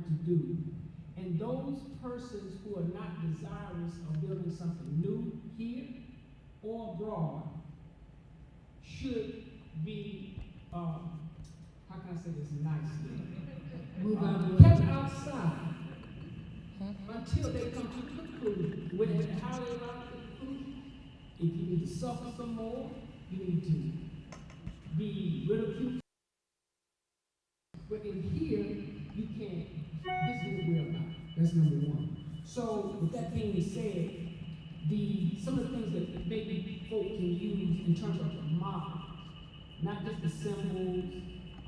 to do. And those persons who are not desirous of building something new here or abroad should be, how can I say this nicely? Kept outside until they come to the conclusion. How they arrive at the conclusion? If you need to suffer some more, you need to be ridiculed. But in here, you can't. This is what we're about. That's number one. So, with that being said, some of the things that maybe folk can use in terms of the model, not just the symbols,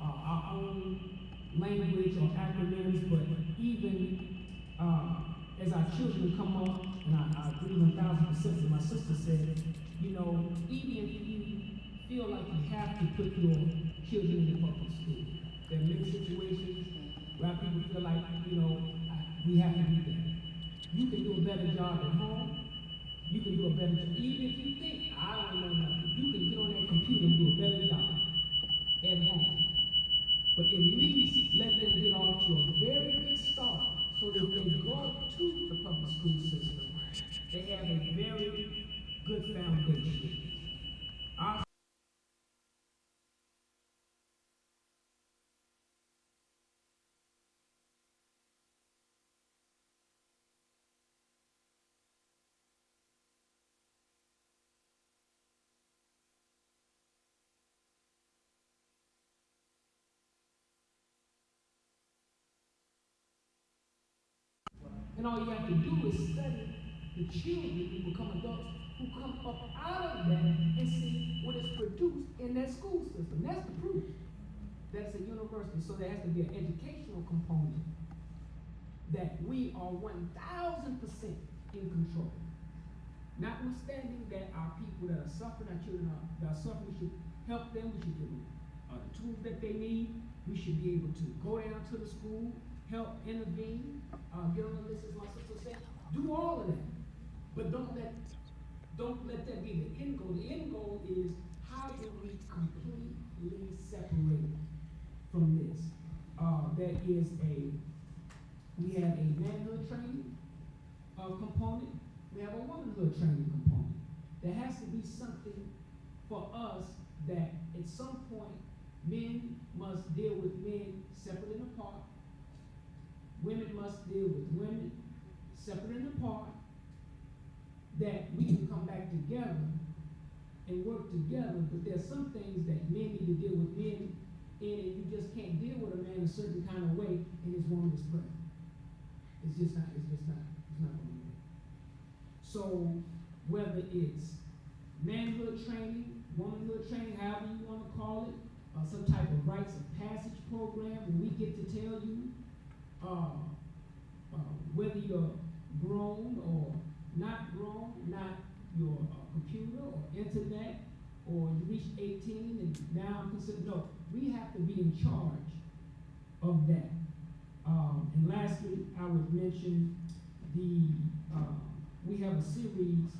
our own language or acronyms, but even as our children come up, and I agree 1,000% with my sister said, you know, even if you feel like you have to put your children in the public school, there are many situations where people feel like, you know, we have to do that. You can do a better job at home. You can do a better job. Even if you think, I don't know nothing, you can get on that computer and do a better job at home. But at least let them get off to a very good start so that when they go to the public school system, they have a very good foundation. And all you have to do is study the children who become adults who come up out of that and see what is produced in that school system. That's the proof. That's a university. So there has to be an educational component that we are 1,000% in control. Notwithstanding that our people that are suffering, our children that are suffering, we should help them. We should give them the tools that they need. We should be able to go down to the school, help intervene, get on the list, as my sister said. Do all of that, but don't let that be the end goal. The end goal is how do we completely separate from this? We have a manhood training component. We have a womanhood training component. There has to be something for us that at some point men must deal with men separate and apart. Women must deal with women separate and apart, that we can come back together and work together, but there's some things that men need to deal with men in, and you just can't deal with a man a certain kind of way in his woman is present. It's not going to work. So whether it's manhood training, womanhood training, however you want to call it, some type of rites of passage program where we get to tell you whether you're grown or not grown, not your computer or internet, or you reach 18 and now I'm considered, no, we have to be in charge of that. And lastly, I would mention we have a series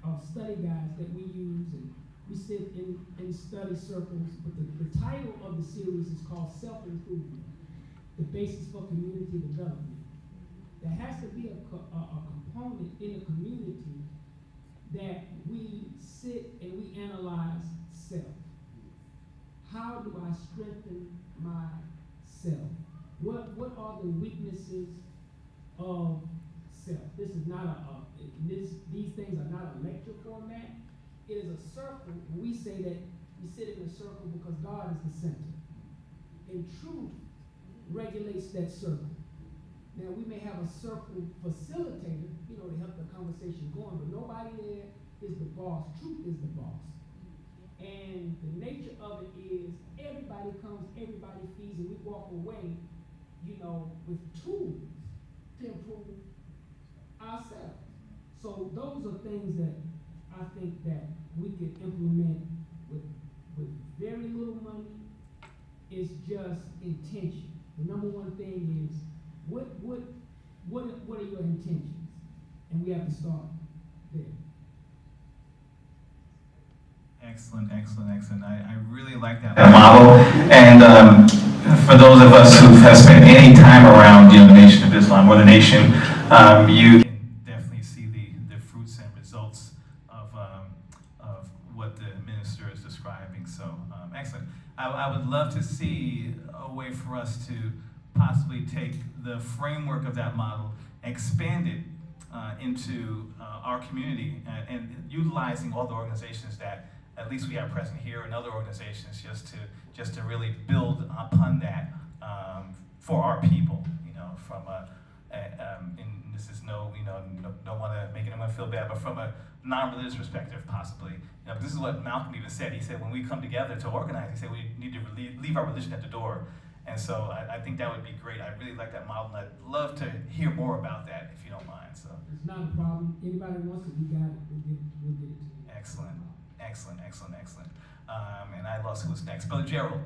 of study guides that we use, and we sit in study circles, but the title of the series is called Self-Improvement, the Basis for Community Development. There has to be a component in a community that we sit and we analyze self. How do I strengthen myself? What are the weaknesses of self? This is not these things are not a lecture format. It is a circle. We say that we sit in a circle because God is the center. And truth regulates that circle. Now, we may have a circle facilitator, to help the conversation going, but nobody there is the boss. Truth is the boss. And the nature of it is everybody comes, everybody feeds, and we walk away, with tools to improve ourselves. So those are things that I think that we could implement with very little money. It's just intention. The number one thing is what are your intentions? And we have to start there. Excellent. I really like that model. And for those of us who have spent any time around the Nation of Islam or the nation, you can definitely see the fruits and results of what the minister is describing. So excellent. I would love to see a way for us to possibly take the framework of that model, expand it into our community, and utilizing all the organizations that at least we have present here and other organizations, just to really build upon that for our people. You know, from and this is no, don't want to make anyone feel bad, but from a non-religious perspective, possibly. You know, this is what Malcolm even said. He said when we come together to organize, he said we need to leave our religion at the door. And so I think that would be great. I really like that model, and I'd love to hear more about that, if you don't mind. So it's not a problem. Anybody wants it, we got it. We'll get it to you. Excellent, excellent, excellent, excellent. And I lost who was next. Brother Gerald.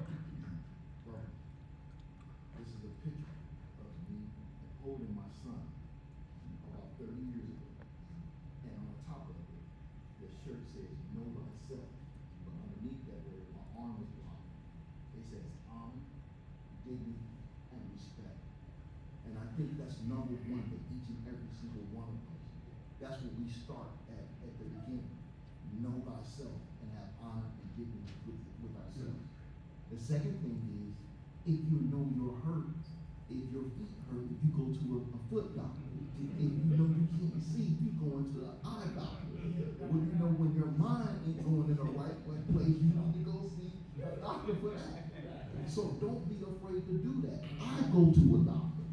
Well, this is a picture of me holding my son about 30 years ago. And on the top of it, the shirt says, "Know thyself." But underneath that word, my arm is blocked. It says, honor, dignity, and respect. And I think that's number one for each and every single one of us. That's what we start at the beginning. Know thyself and have honor and dignity with ourselves. The second thing is, if you know you're hurt, if your feet hurt, you go to a foot doctor. If you know you can't see, you go into the eye doctor. Well, you know when your mind ain't going in the right place, you need to go see a doctor for that. So don't be afraid to do that. I go to a doctor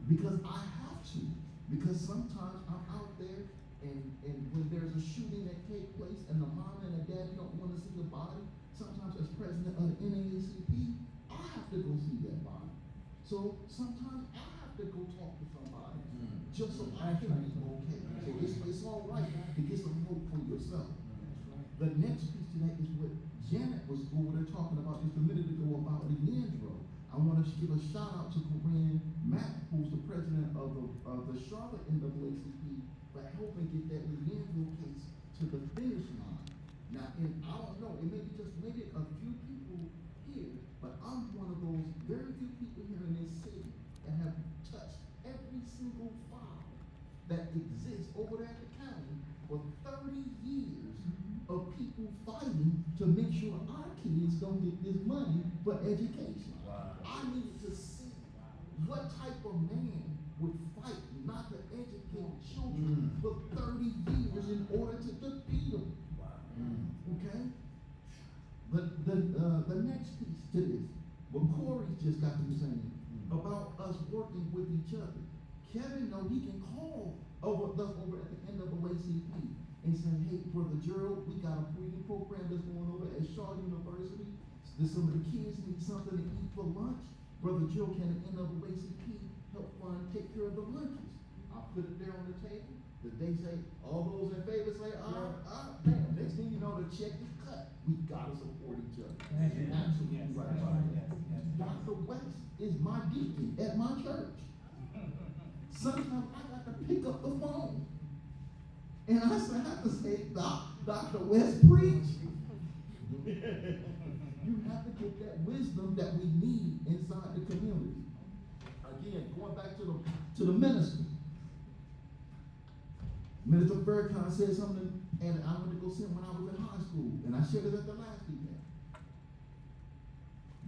because I have to. Because sometimes I'm out there and when there's a shooting that takes place and the mom and the dad don't want to see the body, sometimes as president of the NAACP, I have to go see that body. So sometimes I have to go talk to somebody just so I can be okay. So it's all right to get some hope for yourself. The next piece to that is what Janet was over there talking about just a minute ago about Leandro. I want to give a shout out to Corinne Mack, who's the president of the Charlotte NAACP, for helping get that Leandro case to the finish line. Now, and I don't know, it may be just maybe a few people here, but I'm one of those very few people here in this city that have touched every single file that exists over there at the county for 30 years of people fighting to make sure our kids don't get this money for education. Wow. I needed to see what type of man would fight not to educate children for 30 years in order to defeat them. Wow. Okay? The next piece to this, what Corey's just got to be saying about us working with each other. Kevin know he can call over at the NAACP and say, hey, Brother Gerald, we got a breeding program that's going over at Shaw University. Some of the kids need something to eat for lunch. Brother Gerald, can the NAACP help fund, take care of the lunches? I put it there on the table. Did they say, all those in favor say, damn, next thing you know, the check is cut. We gotta support each other. Absolutely right about that. Dr. West is my deacon at my church. Sometimes I got to pick up the phone. And I have to say, Dr. West, preach. You have to get that wisdom that we need inside the community. Again, going back to the minister. Minister Faircon said something, and I went to go see him when I was in high school, and I shared it at the last event.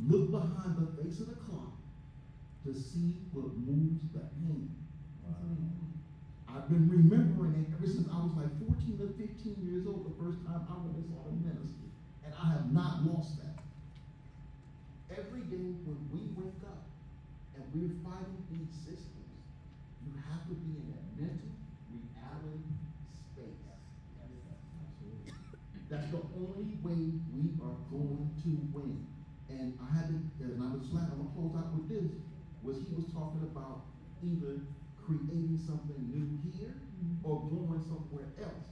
Look behind the face of the clock to see what moves the hand. I've been remembering it ever since I was like 14 or 15 years old, the first time I went and saw the minister. And I have not lost that. Every day when we wake up and we're fighting these systems, you have to be in that mental reality space. That's the only way we are going to win. And I had to, and I'm gonna close out with this, was he was talking about either creating something new here or going somewhere else.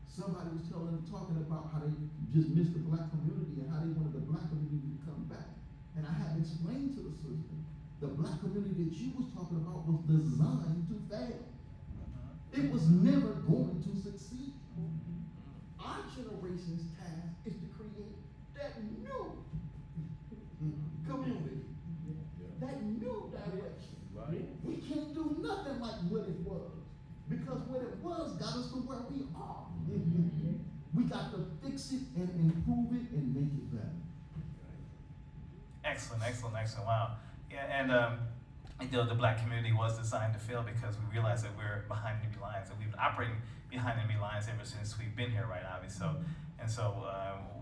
Somebody was talking about how they just missed the black community and how they wanted the black community to come back. And I had to explain to the sister, the black community that you was talking about was designed to fail. It was never going to succeed. Our generation's task is to create that new community. like what it was. Because what it was got us to where we are. We got to fix it and improve it and make it better. Excellent, excellent, excellent. Wow. Yeah, and the black community was designed to fail because we realized that we're behind enemy lines, and we've been operating behind enemy lines ever since we've been here, right, Avi? So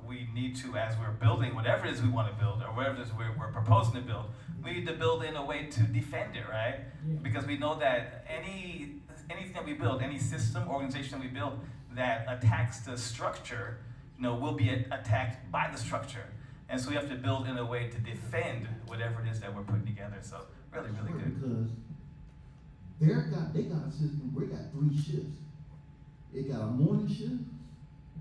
we need to, as we're building whatever it is we want to build, or whatever it is we're proposing to build, we need to build in a way to defend it, right? Yeah. Because we know that anything that we build, any system, organization that we build that attacks the structure, will be attacked by the structure. And so we have to build in a way to defend whatever it is that we're putting together. So really, really good. Because they got a system, we got 3 shifts. It got a morning shift,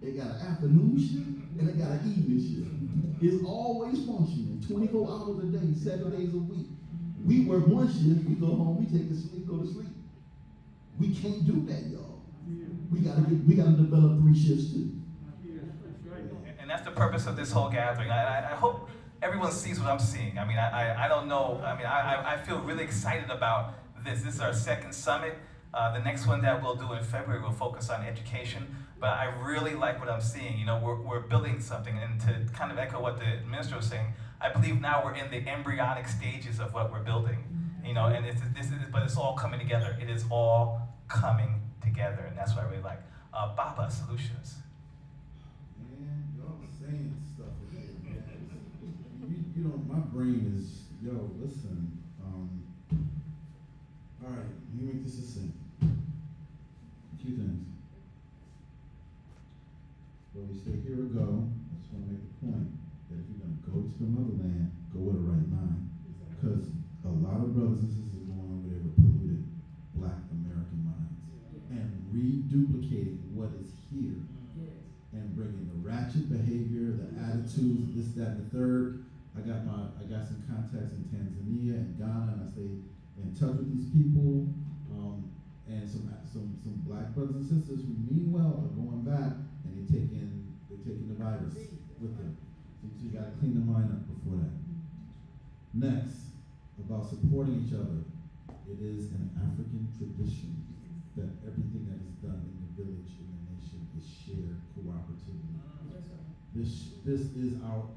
it got an afternoon shift, and it got an evening shift. It's always functioning, 24 hours a day, 7 days a week. We work one shift, we go home, we take a sleep, go to sleep. We can't do that, y'all. We gotta develop 3 shifts too. And that's the purpose of this whole gathering. I hope everyone sees what I'm seeing. I mean, I don't know. I mean, I feel really excited about this. This is our 2nd summit. The next one that we'll do in February will focus on education. But I really like what I'm seeing. We're building something. And to kind of echo what the minister was saying, I believe now we're in the embryonic stages of what we're building. And but it's all coming together. It is all coming together. And that's what I really like. Baba Solutions. Man, y'all saying stuff again, man. My brain is, listen, all right, let me make this succinct. 2 things. Whether we stay here or go, I just want to make the point that if you're going to go to the motherland, go with a right mind. Because a lot of brothers and sisters are going over there with polluted Black American minds and reduplicating what is here. And bringing the ratchet behavior, the attitudes, this, that, and the third. I got some contacts in Tanzania and Ghana, and I stay in touch with these people, and some Black brothers and sisters who mean well are going back, and they're taking the virus with them. So you got to clean the mind up before that. Next, about supporting each other. It is an African tradition that everything that is done in the village, in the nation, is shared cooperatively. This is in our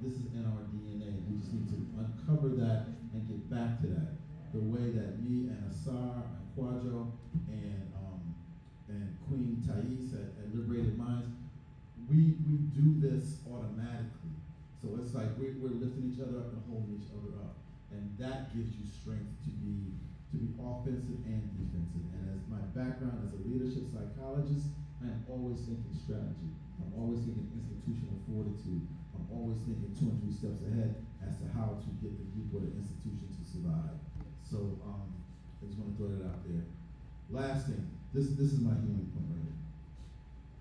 DNA. We just need to uncover that and get back to that. The way that me and Asar and Kwajo and Queen Thais at Liberated Minds, we do this automatically. So it's like we're lifting each other up and holding each other up, and that gives you strength to be offensive and defensive. And as my background as a leadership psychologist, I am always thinking strategy. I'm always thinking institutional fortitude. I'm always thinking 2 and 3 steps ahead as to how to get the people or the institution to survive. So I just want to throw that out there. Last thing, this is my healing point right here.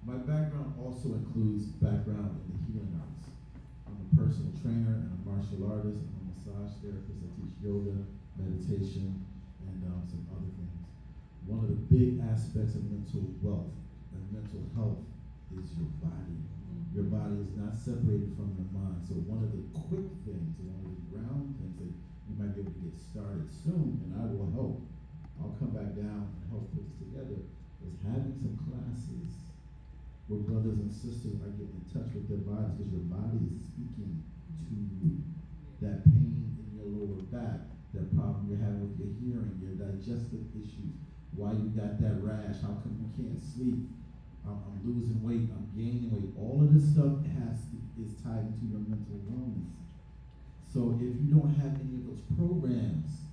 My background also includes background in the healing arts. I'm a personal trainer and a martial artist. I'm a massage therapist. I teach yoga, meditation, and some other things. One of the big aspects of mental wealth and mental health is your body. Your body is not separated from your mind. So one of the quick things, and one of the ground things that you might be able to get started soon, and I will help, I'll come back down and help put this together, is having some classes where brothers and sisters are getting in touch with their bodies, because your body is speaking to you. That pain in your lower back, that problem you're having with your hearing, your digestive issues, why you got that rash, how come you can't sleep, I'm losing weight, I'm gaining weight, all of this stuff is tied into your mental wellness. So if you don't have any of those programs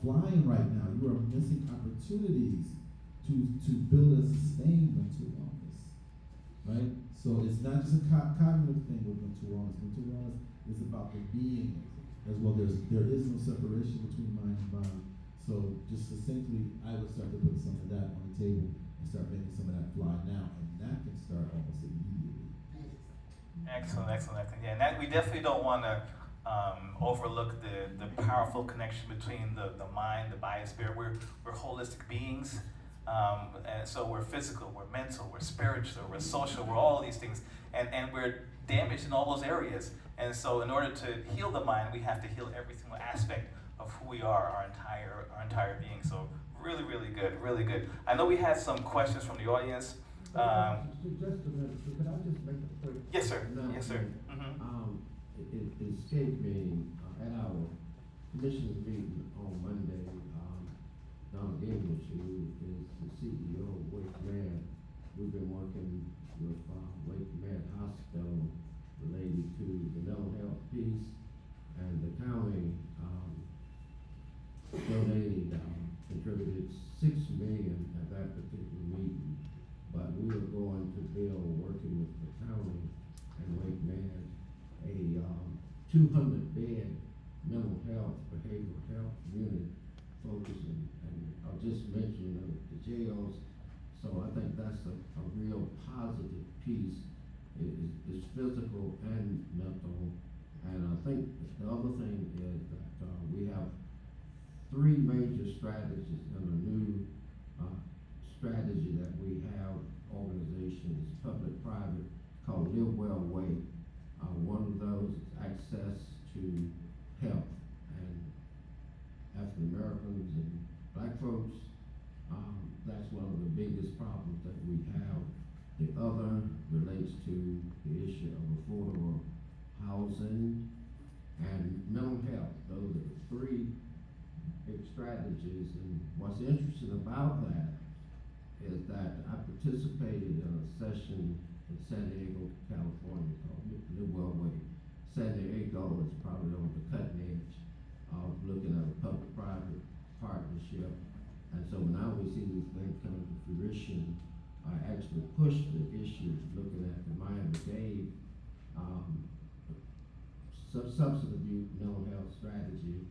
flying right now, you are missing opportunities to build and sustain mental wellness, right? So it's not just a cognitive thing with mental wellness. Mental wellness is about the being as well. There is no separation between mind and body. So just succinctly, I would start to put some of that on the table and start making some of that fly now, and that can start almost immediately. Excellent, excellent, excellent. Yeah, and that, we definitely don't want to overlook the powerful connection between the mind, the body, spirit. We're holistic beings, and so we're physical, we're mental, we're spiritual, we're social, we're all of these things, and we're damaged in all those areas. And so in order to heal the mind, we have to heal every single aspect of who we are, our entire being. So really, really good, really good. I know we had some questions from the audience. Just a minute, could I just make a quick? Yes, sir. Yes, sir. It escaped me at our commissioners meeting on Monday. Don English, who is the CEO of Wake Med, we've been working with Wake Med Hospital related to the mental health piece, and the county donated, contributed $6 million at that particular meeting. But we are going to build, working with the county and Wake Med, a 200-bed mental health, behavioral health unit focusing, and I'll just mention the jails. So I think that's a real positive piece. It's physical and mental. And I think the other thing is that we have 3 major strategies in a new strategy that we have, organizations, public-private, called Live Well Way. One of those is access to health, and African Americans and Black folks, that's one of the biggest problems that we have. The other relates to the issue of affordable housing and mental health. Those are the 3 big strategies, and what's interesting about that is that I participated in a session in San Diego, California, called Live Well Way. San Diego is probably on the cutting edge of looking at a public-private partnership. And so now we see these things coming to fruition. I actually pushed the issue, looking at the Miami-Dade substance abuse mental health strategy.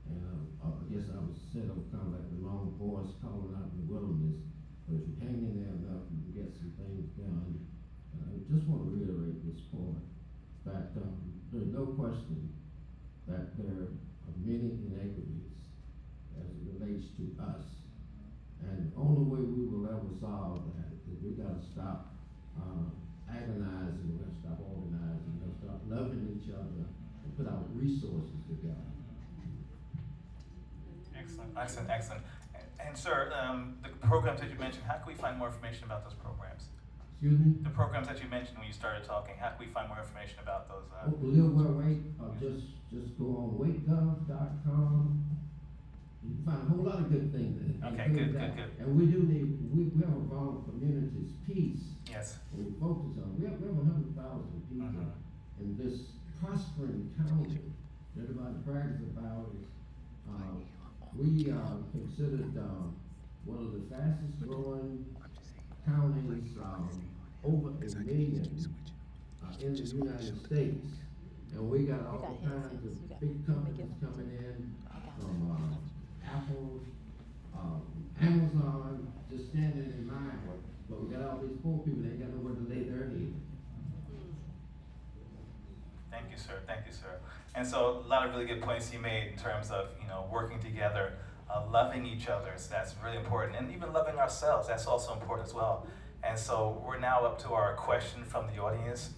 And I guess I was set up kind of like the lone voice calling out in the wilderness. But if you hang in there enough, you can get some things done. I just want to reiterate this point, that there's no question that there are many inequities as it relates to us. And the only way we will ever solve that is we got to stop agonizing, we got to stop organizing, we got to start loving each other and put our resources together. Excellent, excellent, excellent. And sir, the programs that you mentioned, how can we find more information about those programs? Excuse me? The programs that you mentioned when you started talking, how can we find more information about those? Live Well Wake, just go on wakegov.com. You can find a whole lot of good things. Okay, good. And we do need, we have a Violent Communities piece. Yes. We focus on, we have 100,000 people in this prospering county. Everybody brags about it. We are considered one of the fastest growing counties, over 1 million in the United States. And we got all kinds of big companies coming in from Apple, Amazon, just standing in line. But we got all these poor people, they got nowhere to lay their head. Thank you, sir. Thank you, sir. And so a lot of really good points you made in terms of, working together, loving each other. So that's really important. And even loving ourselves, that's also important as well. And so we're now up to our question from the audience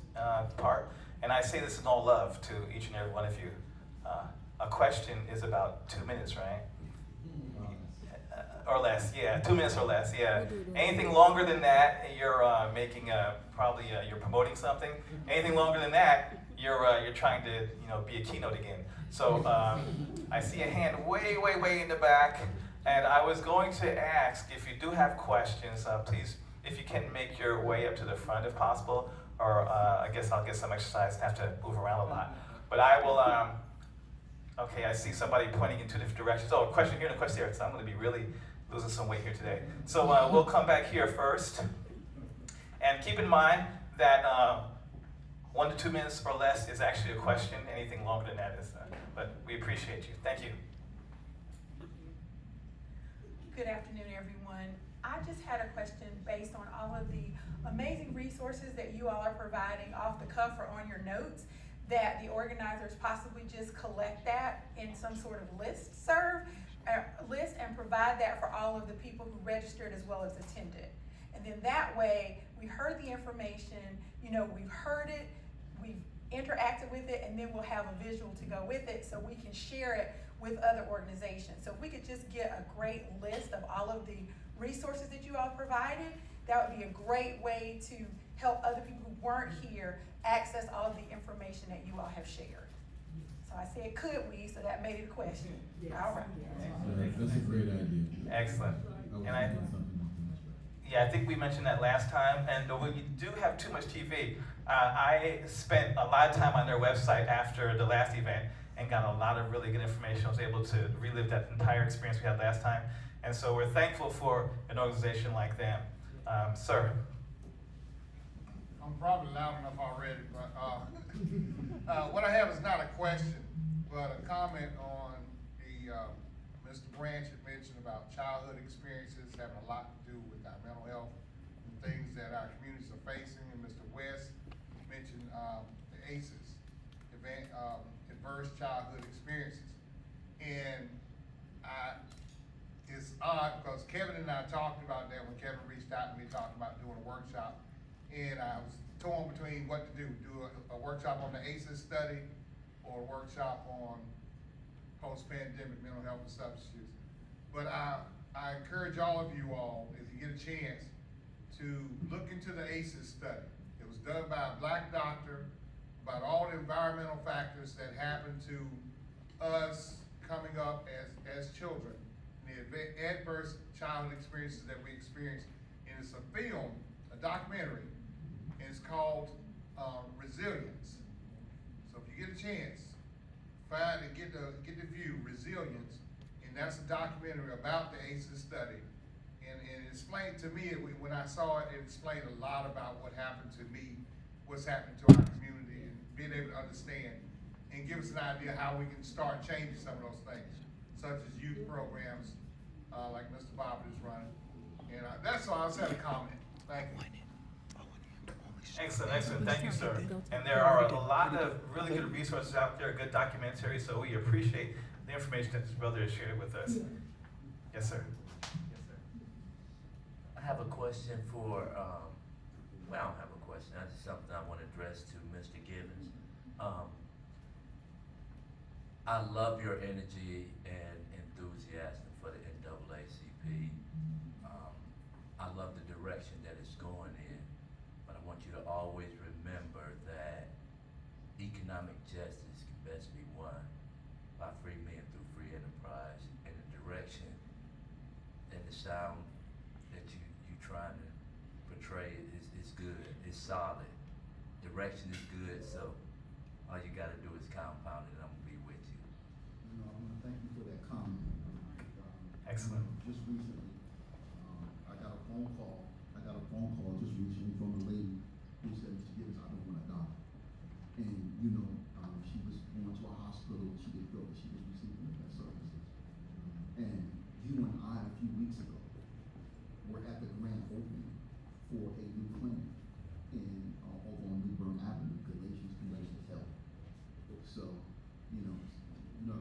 part. And I say this in all love to each and every one of you. A question is about 2 minutes, right? Or less, yeah, 2 minutes or less, yeah. Anything longer than that, you're making probably you're promoting something. Anything longer than that, you're trying to be a keynote again. So I see a hand way in the back, and I was going to ask if you do have questions, please, if you can make your way up to the front if possible, or I guess I'll get some exercise and have to move around a lot. But I will. Okay, I see somebody pointing in 2 different directions. Oh, a question here and a question there. So I'm going to be really losing some weight here today. So we'll come back here first. And keep in mind that 1 to 2 minutes or less is actually a question. Anything longer than that is, but we appreciate you. Thank you. Good afternoon, everyone. I just had a question based on all of the amazing resources that you all are providing off the cuff or on your notes, that the organizers possibly just collect that in some sort of list and provide that for all of the people who registered as well as attended. And then that way, we heard the information, we've heard it, we've interactive with it, and then we'll have a visual to go with it so we can share it with other organizations. So if we could just get a great list of all of the resources that you all provided, that would be a great way to help other people who weren't here access all of the information that you all have shared. So I said, could we, so that made it a question. Yes. All right. That's a great idea. Excellent. I was And I, thinking something like that. yeah, I think we mentioned that last time, and when you do have TooMuchTV, I spent a lot of time on their website after the last event and got a lot of really good information. I was able to relive that entire experience we had last time. And so we're thankful for an organization like them. Sir. I'm probably loud enough already, but what I have is not a question, but a comment on the, Mr. Branch had mentioned about childhood experiences having a lot to do with our mental health and things that our communities are facing. And Mr. West mentioned the ACEs, adverse childhood experiences. And it's odd because Kevin and I talked about that when Kevin reached out to me talking about doing a workshop. And I was torn between what to do a workshop on the ACEs study or a workshop on post-pandemic mental health and substance use. But I encourage all of you all, if you get a chance, to look into the ACEs study. It was done by a Black doctor about all the environmental factors that happen to us coming up as children, and the adverse childhood experiences that we experience. And it's a film, a documentary, and it's called Resilience. So if you get a chance, find and get the view, Resilience, and that's a documentary about the ACEs study. And it explained to me, when I saw it, it explained a lot about what happened to me, what's happening to our community, and being able to understand and give us an idea how we can start changing some of those things, such as youth programs, like Mr. Bob is running. And that's all. I just had a comment. Thank you. Excellent, excellent. Thank you, sir. And there are a lot of really good resources out there, good documentaries, so we appreciate the information that this brother has shared with us. Yes, sir. Yes, sir. I have a question for, well, I don't have a question. That's something I want to address to Mr. Gibbons. I love your energy and enthusiasm for the NAACP. I love the direction that it's going in, but I want you to always remember that economic justice can best be won by free men through free enterprise, and the direction and the sound that you trying to portray is good, it's solid. Direction is good, so all you gotta do is compound it, and I'm gonna be with you. You know, I want to thank you for that comment. Excellent. Just recently, I got a phone call just recently from a lady who said, Mr. Gibbons, I don't want to die. And, you know, she was going to a hospital, she didn't feel that she was receiving the best services. And you and I, a few weeks ago, were at the grand opening for a new clinic over on New Bern Avenue, Galatians Health. So, you know,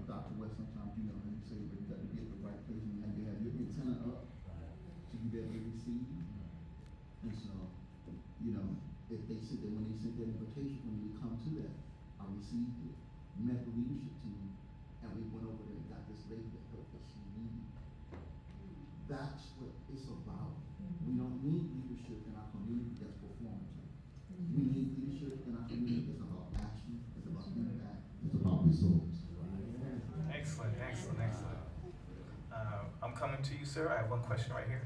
Dr. West, sometimes, you know, how you say, but you got to be at the right place and you have your antenna up so you be able to receive. And so, you know, if they said that when they sent that invitation for me to come to that, I received it, met the leadership team, and we went over there and got this lady the help that she needed. That's what it's about. We don't need leadership in our community that's performative. We need leadership in our community that's about action, it's about impact, it's about results. Excellent, excellent, excellent. I'm coming to you, sir. I have one question right here.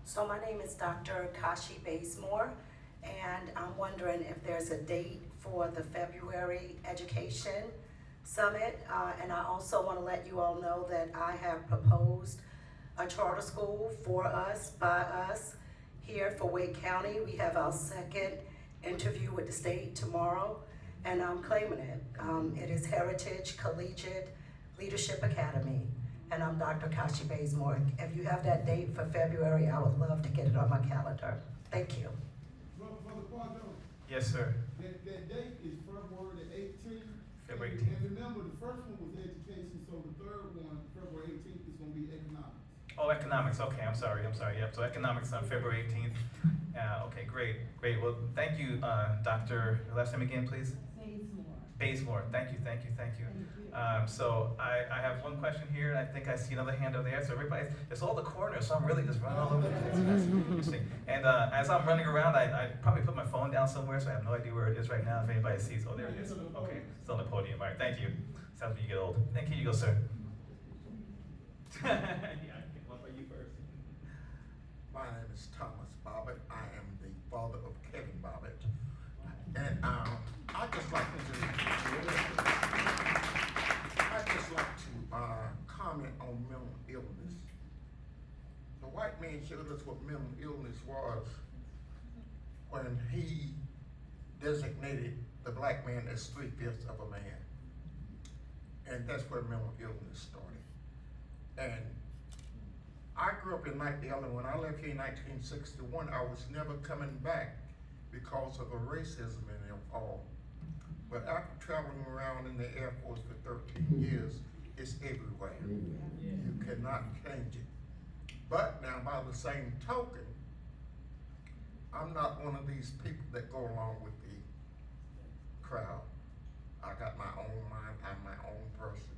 So my name is Dr. Kashi Bazemore, and I'm wondering if there's a date for the February Education Summit. And I also want to let you all know that I have proposed a charter school for us, by us, here for Wake County. We have our second interview with the state tomorrow, and I'm claiming it. It is Heritage Collegiate Leadership Academy, and I'm Dr. Kashi Bazemore. If you have that date for February, I would love to get it on my calendar. Thank you. Brother Quadro, Yes, sir. that date is February the 18th. February 18th. And remember, the first one was education, so the third one, February 18th, is gonna be economics. Oh, economics, okay, I'm sorry, yep, so economics on February 18th. Okay, great, well, thank you, Dr., last name again, please? Bazemore, thank you. So I have one question here, and I think I see another hand over there, so everybody, it's all the corners, so I'm really just running all over the place. That's interesting. And as I'm running around, I probably put my phone down somewhere, so I have no idea where it is right now, if anybody sees, oh, there it is. Okay, it's on the podium, all right, thank you. Sounds when you get old. Thank you, you go, sir. Yeah, one for you first. My name is Thomas Bobbitt. I am the father of Kevin Bobbitt. And I'd just like to comment on mental illness. The white man showed us what mental illness was when he designated the black man as 3/5 of a man. And that's where mental illness started. And I grew up in Knight Dale, and when I left here in 1961, I was never coming back because of the racism in it all. But after traveling around in the Air Force for 13 years, it's everywhere. You cannot change it. But now, by the same token, I'm not one of these people that go along with the crowd. I got my own mind, I'm my own person.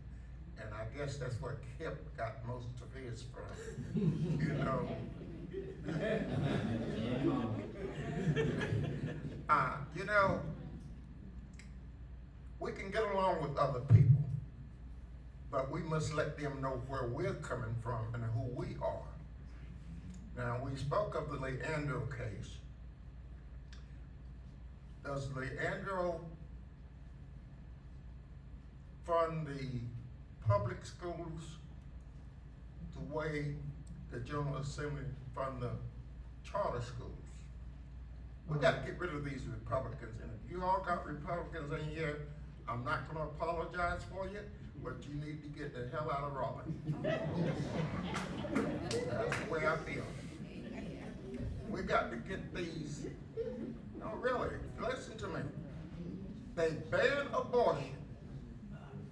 And I guess that's where Kip got most of his from, you know. You know, we can get along with other people, but we must let them know where we're coming from and who we are. Now, we spoke of the Leandro case. Does Leandro fund the public schools the way the General Assembly fund the charter schools? We got to get rid of these Republicans, and if you all got Republicans in here, I'm not going to apologize for you, but you need to get the hell out of Raleigh. That's the way I feel. We got to get these. No, really, listen to me. They ban abortion,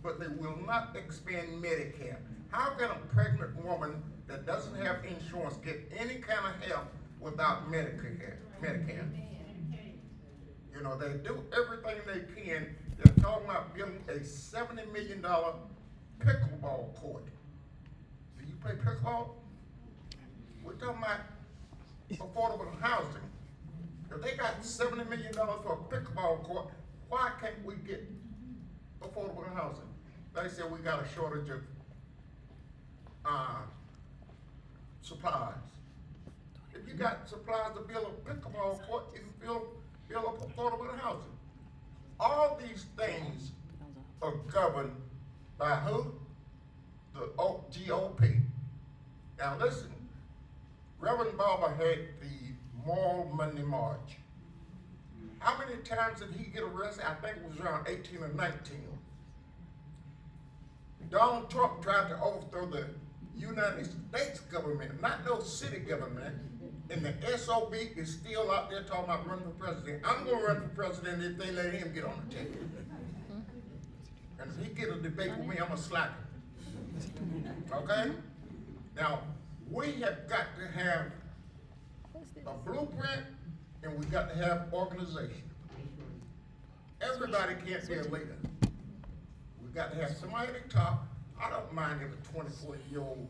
but they will not expand Medicare. How can a pregnant woman that doesn't have insurance get any kind of help without Medicare? You know, they do everything they can. They're talking about building a $70 million pickleball court. Do you play pickleball? We're talking about affordable housing. If they got $70 million for a pickleball court, why can't we get affordable housing? They said we got a shortage of supplies. If you got supplies to build a pickleball court, you can build affordable housing. All these things are governed by who? The GOP. Now listen, Reverend Barber had the Moral Monday March. How many times did he get arrested? I think it was around 18 or 19. Donald Trump tried to overthrow the United States government, not no city government, and the SOB is still out there talking about running for president. I'm gonna run for president if they let him get on the ticket. And if he get a debate with me, I'm gonna slap him. Okay? Now, we have got to have a blueprint, and we got to have organization. Everybody can't be a leader. We got to have somebody at the top. I don't mind if a 24-year-old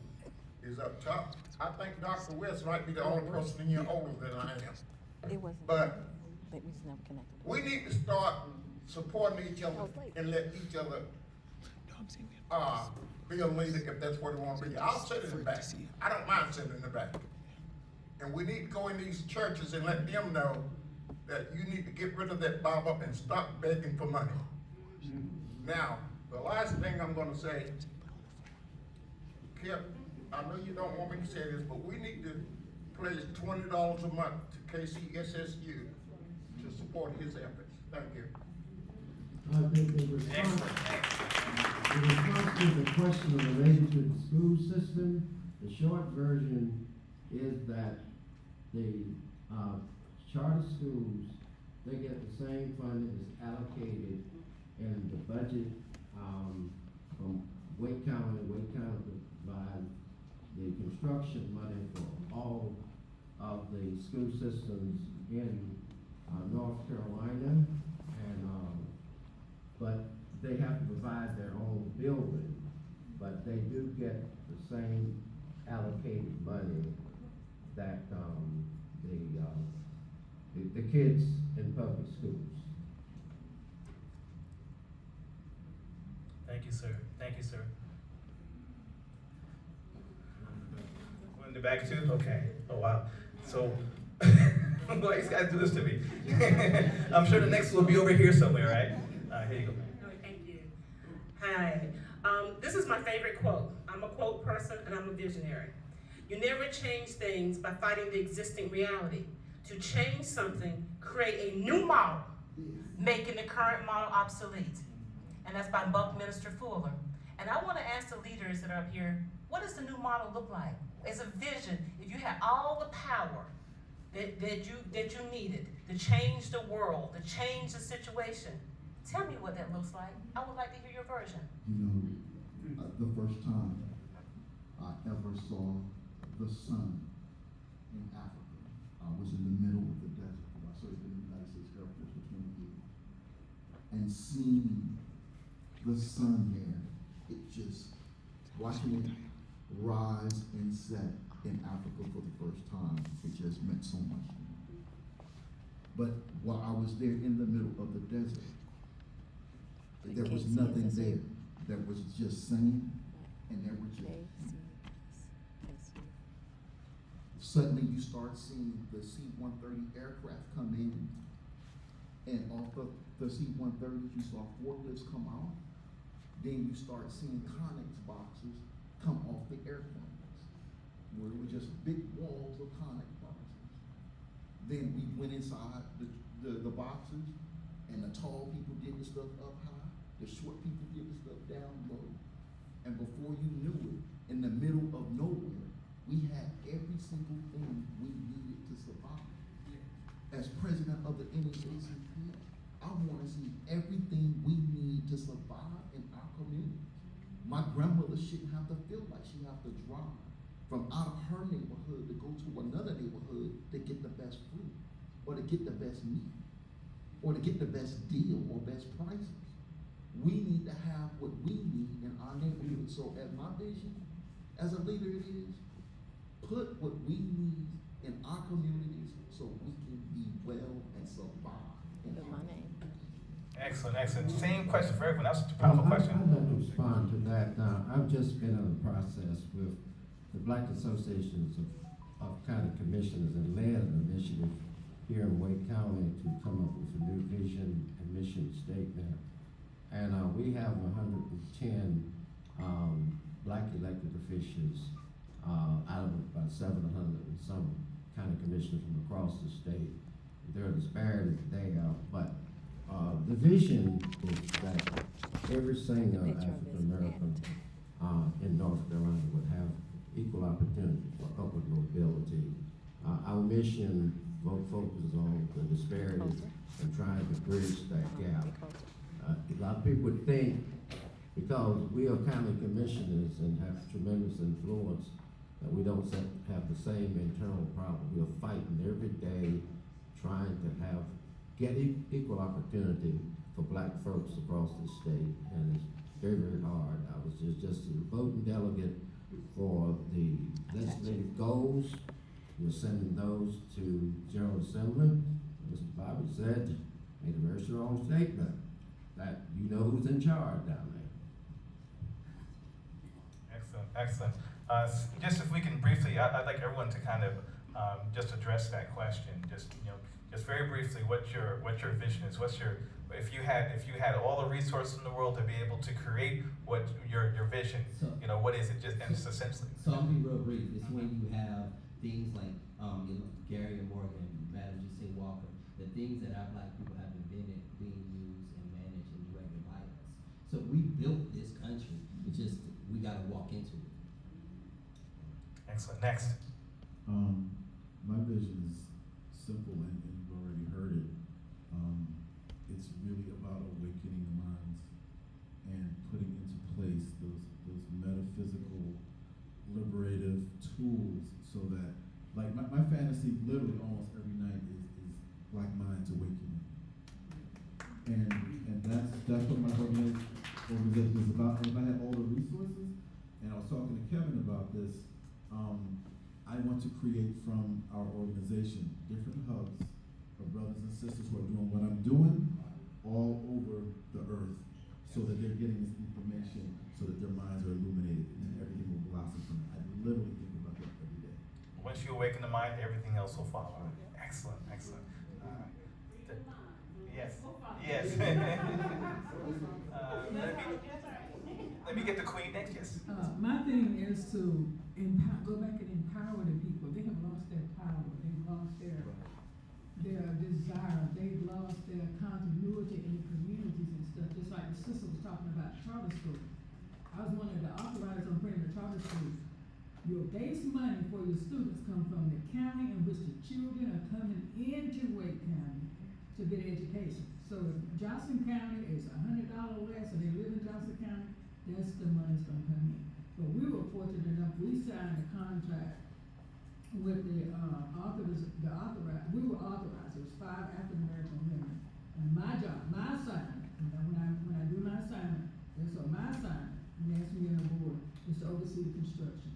is up top. I think Dr. West might be the only person in here older than I am. But we need to start supporting each other and let each other be a leader if that's what we want to be. I'll sit in the back. I don't mind sitting in the back. And we need to go in these churches and let them know that you need to get rid of that bob up and stop begging for money. Now, the last thing I'm going to say, Kip, I know you don't want me to say this, but we need to pledge $20 a month to KCSSU to support his efforts. Thank you. I think in response to the question related to the school system, the short version is that the charter schools, they get the same funding that's allocated in the budget from Wake County. Wake County provides the construction money for all of the school systems in North Carolina, and but they have to provide their own building, but they do get the same allocated money that the kids in public schools. Thank you, sir. Thank you, sir. One in the back too? Okay. Oh, wow. So, why these guys do this to me? I'm sure the next will be over here somewhere, right? Here you go. Thank you. Hi. This is my favorite quote. I'm a quote person and I'm a visionary. You never change things by fighting the existing reality. To change something, create a new model, making the current model obsolete. And that's by Buckminster Fuller. And I want to ask the leaders that are up here, what does the new model look like? As a vision, if you had all the power that you needed to change the world, to change the situation, tell me what that looks like. I would like to hear your version. You know, the first time I ever saw the sun in Africa, I was in the middle of the desert. I served in the United States Air Force for 20 years. And seeing the sun there, it just, watching it rise and set in Africa for the first time, it just meant so much to me. But while I was there in the middle of the desert, there was nothing there. There was just sand, and there were just suddenly you start seeing the C-130 aircraft come in, and off of the C-130s you saw forklifts come out. Then you start seeing Connex boxes come off the airplanes, where it was just big walls of Connex boxes. Then we went inside the boxes, and the tall people did the stuff up high, the short people did the stuff down low. And before you knew it, in the middle of nowhere, we had every single thing we needed to survive. As president of the NAACP, I want to see everything we need to survive in our community. My grandmother shouldn't have to feel like she have to drive from out of her neighborhood to go to another neighborhood to get the best fruit, or to get the best meat, or to get the best deal or best prices. We need to have what we need in our neighborhood. So as my vision, as a leader it is, put what we need in our communities so we can be well and survive. Excellent, excellent. Same question for everyone else. It's a powerful question. I'd like to respond to that. I've just been in the process with the Black Associations of County Commissioners and led an initiative here in Wake County to come up with a new vision and mission statement. And we have 110 Black elected officials out of about 700 and some county commissioners from across the state. There are disparities there, but the vision is that every single African American in North Carolina would have equal opportunity for upward mobility. Our mission focuses on the disparities and trying to bridge that gap. A lot of people would think, because we are county commissioners and have tremendous influence, that we don't have the same internal problem. We are fighting every day, trying to get equal opportunity for Black folks across the state, and it's very, very hard. I was just a voting delegate for the legislative goals. We're sending those to General Assembly. Mr. Bobby said, made a very strong statement that you know who's in charge down there. Excellent, excellent. Just if we can briefly, I'd like everyone to kind of just address that question. Just very briefly, what your vision is. If you had all the resources in the world to be able to create what your vision, what is it? Just essentially. So I'll be real brief. It's when you have things like Gary and Morgan, Madam Justine Walker, the things that our Black people have invented being used and managed and directed by us. So we built this country. It's just we got to walk into it. Excellent. Next. My vision is simple, and you've already heard it. It's really about awakening the minds and putting into place those metaphysical, liberative organization is about, and if I had all the resources, and I was talking to Kevin about this, I want to create from our organization different hubs of brothers and sisters who are doing what I'm doing all over the earth, so that they're getting this information, so that their minds are illuminated, and everything will blossom from it. I literally think about that every day. Once you awaken the mind, everything else will follow. Excellent, excellent. Yes, yes. Let me get the queen next, yes. My thing is to go back and empower the people. They have lost their power. They've lost their desire. They've lost their continuity in the communities and stuff. Just like the sister was talking about charter school. I was one of the authorizers on bringing the charter school. Your base money for your students come from the county in which the children are coming into Wake County to get education. So if Johnson County is $100 less and they live in Johnson County, that's the money's gonna come in. But we were fortunate enough, we signed a contract with the we were authorized, it was 5 African American women. And my job, my assignment, when I do my assignment, and so my assignment, when they asked me on the board, is to oversee the construction.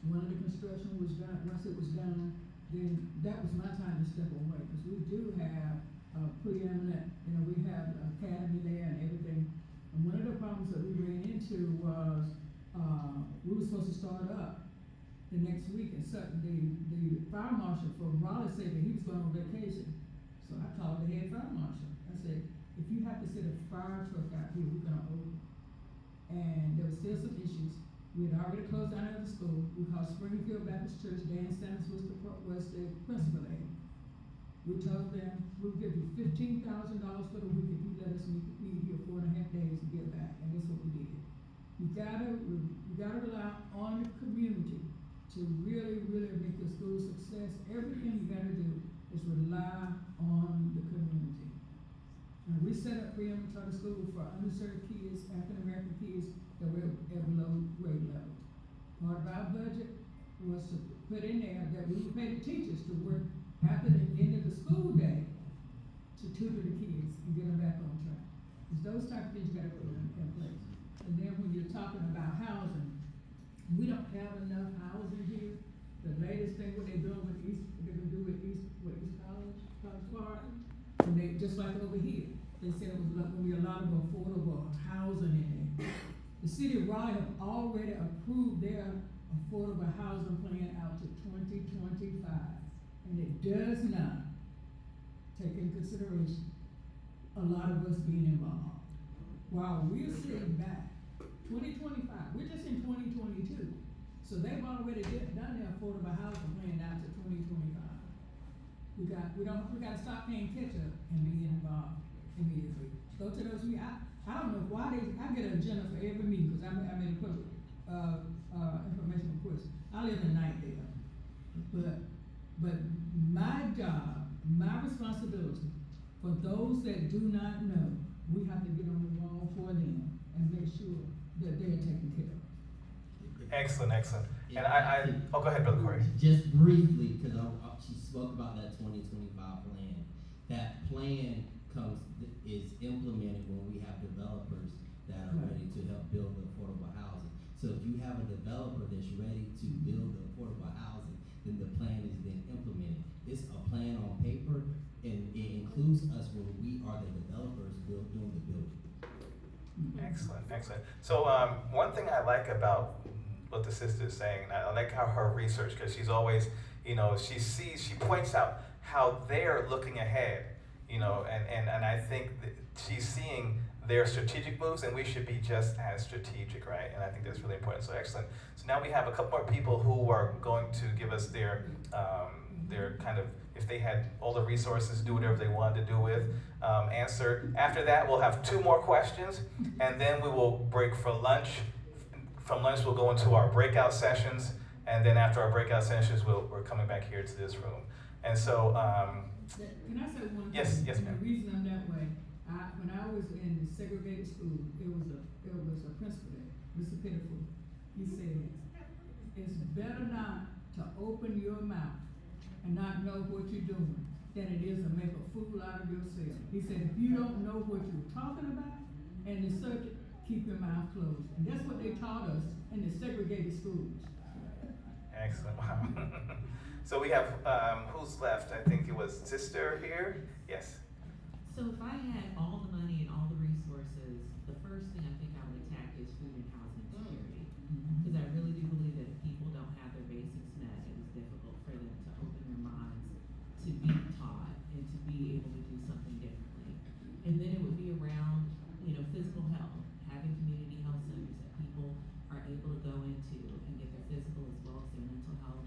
One of the construction was done, once it was done, then that was my time to step away, because we do have preeminent, we have the academy there and everything. And one of the problems that we ran into was, we were supposed to start up the next week, and so the fire marshal from Raleigh said that he was going on vacation. So I called the head fire marshal. I said, if you have to send a fire truck out here, we're gonna open. And there was still some issues. We had already closed down another school. We called Springfield Baptist Church. Dan Sanders was the principal there. We told them, we'll give you $15,000 for the week if you let us meet here 4.5 days to get back. And that's what we did. You gotta rely on the community to really, really make your school a success. Everything you gotta do is rely on the community. And we set up preeminent charter school for underserved kids, African American kids that were at below grade level. Part of our budget was to put in there that we would pay the teachers to work after the end of the school day to tutor the kids and get them back on track. It's those type of things you gotta put in place. And then when you're talking about housing, we don't have enough housing here. The latest thing what they're doing with they're gonna do with East College Park, and they, just like over here, they said it was gonna be a lot of affordable housing in there. The city of Raleigh have already approved their affordable housing plan out to 2025, and it does not take into consideration a lot of us being involved. While we're sitting back, 2025, we're just in 2022. So they've already done their affordable housing plan out to 2025. We gotta stop playing catch up and be involved immediately. Go to those meetings. I don't know why I get an agenda for every meeting, because I'm in a public information request. I live in Nightdale. But my job, my responsibility for those that do not know, we have to get on the wall for them and make sure that they're taken care of. Excellent, excellent. And go ahead, Brother Corey. Just briefly, because she spoke about that 2025 plan. That plan is implemented when we have developers that are ready to help build the affordable housing. So if you have a developer that's ready to build the affordable housing, then the plan is then implemented. It's a plan on paper, and it includes us when we are the developers doing the building. Excellent, excellent. So one thing I like about what the sister is saying, and I like how her research, because she's always, she points out how they're looking ahead, and I think that she's seeing their strategic moves, and we should be just as strategic, right? And I think that's really important. So excellent. So now we have a couple more people who are going to give us their kind of, if they had all the resources, do whatever they wanted to do with, answer. After that, we'll have 2 more questions, and then we will break for lunch. From lunch, we'll go into our breakout sessions, and then after our breakout sessions, we're coming back here to this room. And so, can I say one thing? Yes, ma'am. The reason I'm that way, when I was in the segregated school, there was a principal there, Mr. Pitiful. He said, it's better not to open your mouth and not know what you're doing than it is to make a fool out of yourself. He said, if you don't know what you're talking about and the subject, keep your mouth closed. And that's what they taught us in the segregated schools. Excellent. Wow. So we have, who's left? I think it was sister here. Yes. So if I had all the money and all the resources, the first thing I think I would attack is food and housing security. Because I really do believe that if people don't have their basics met, it is difficult for them to open their minds to be taught and to be able to do something differently. And then it would be around, physical health, having community health centers that people are able to go into and get their physical as well as their mental health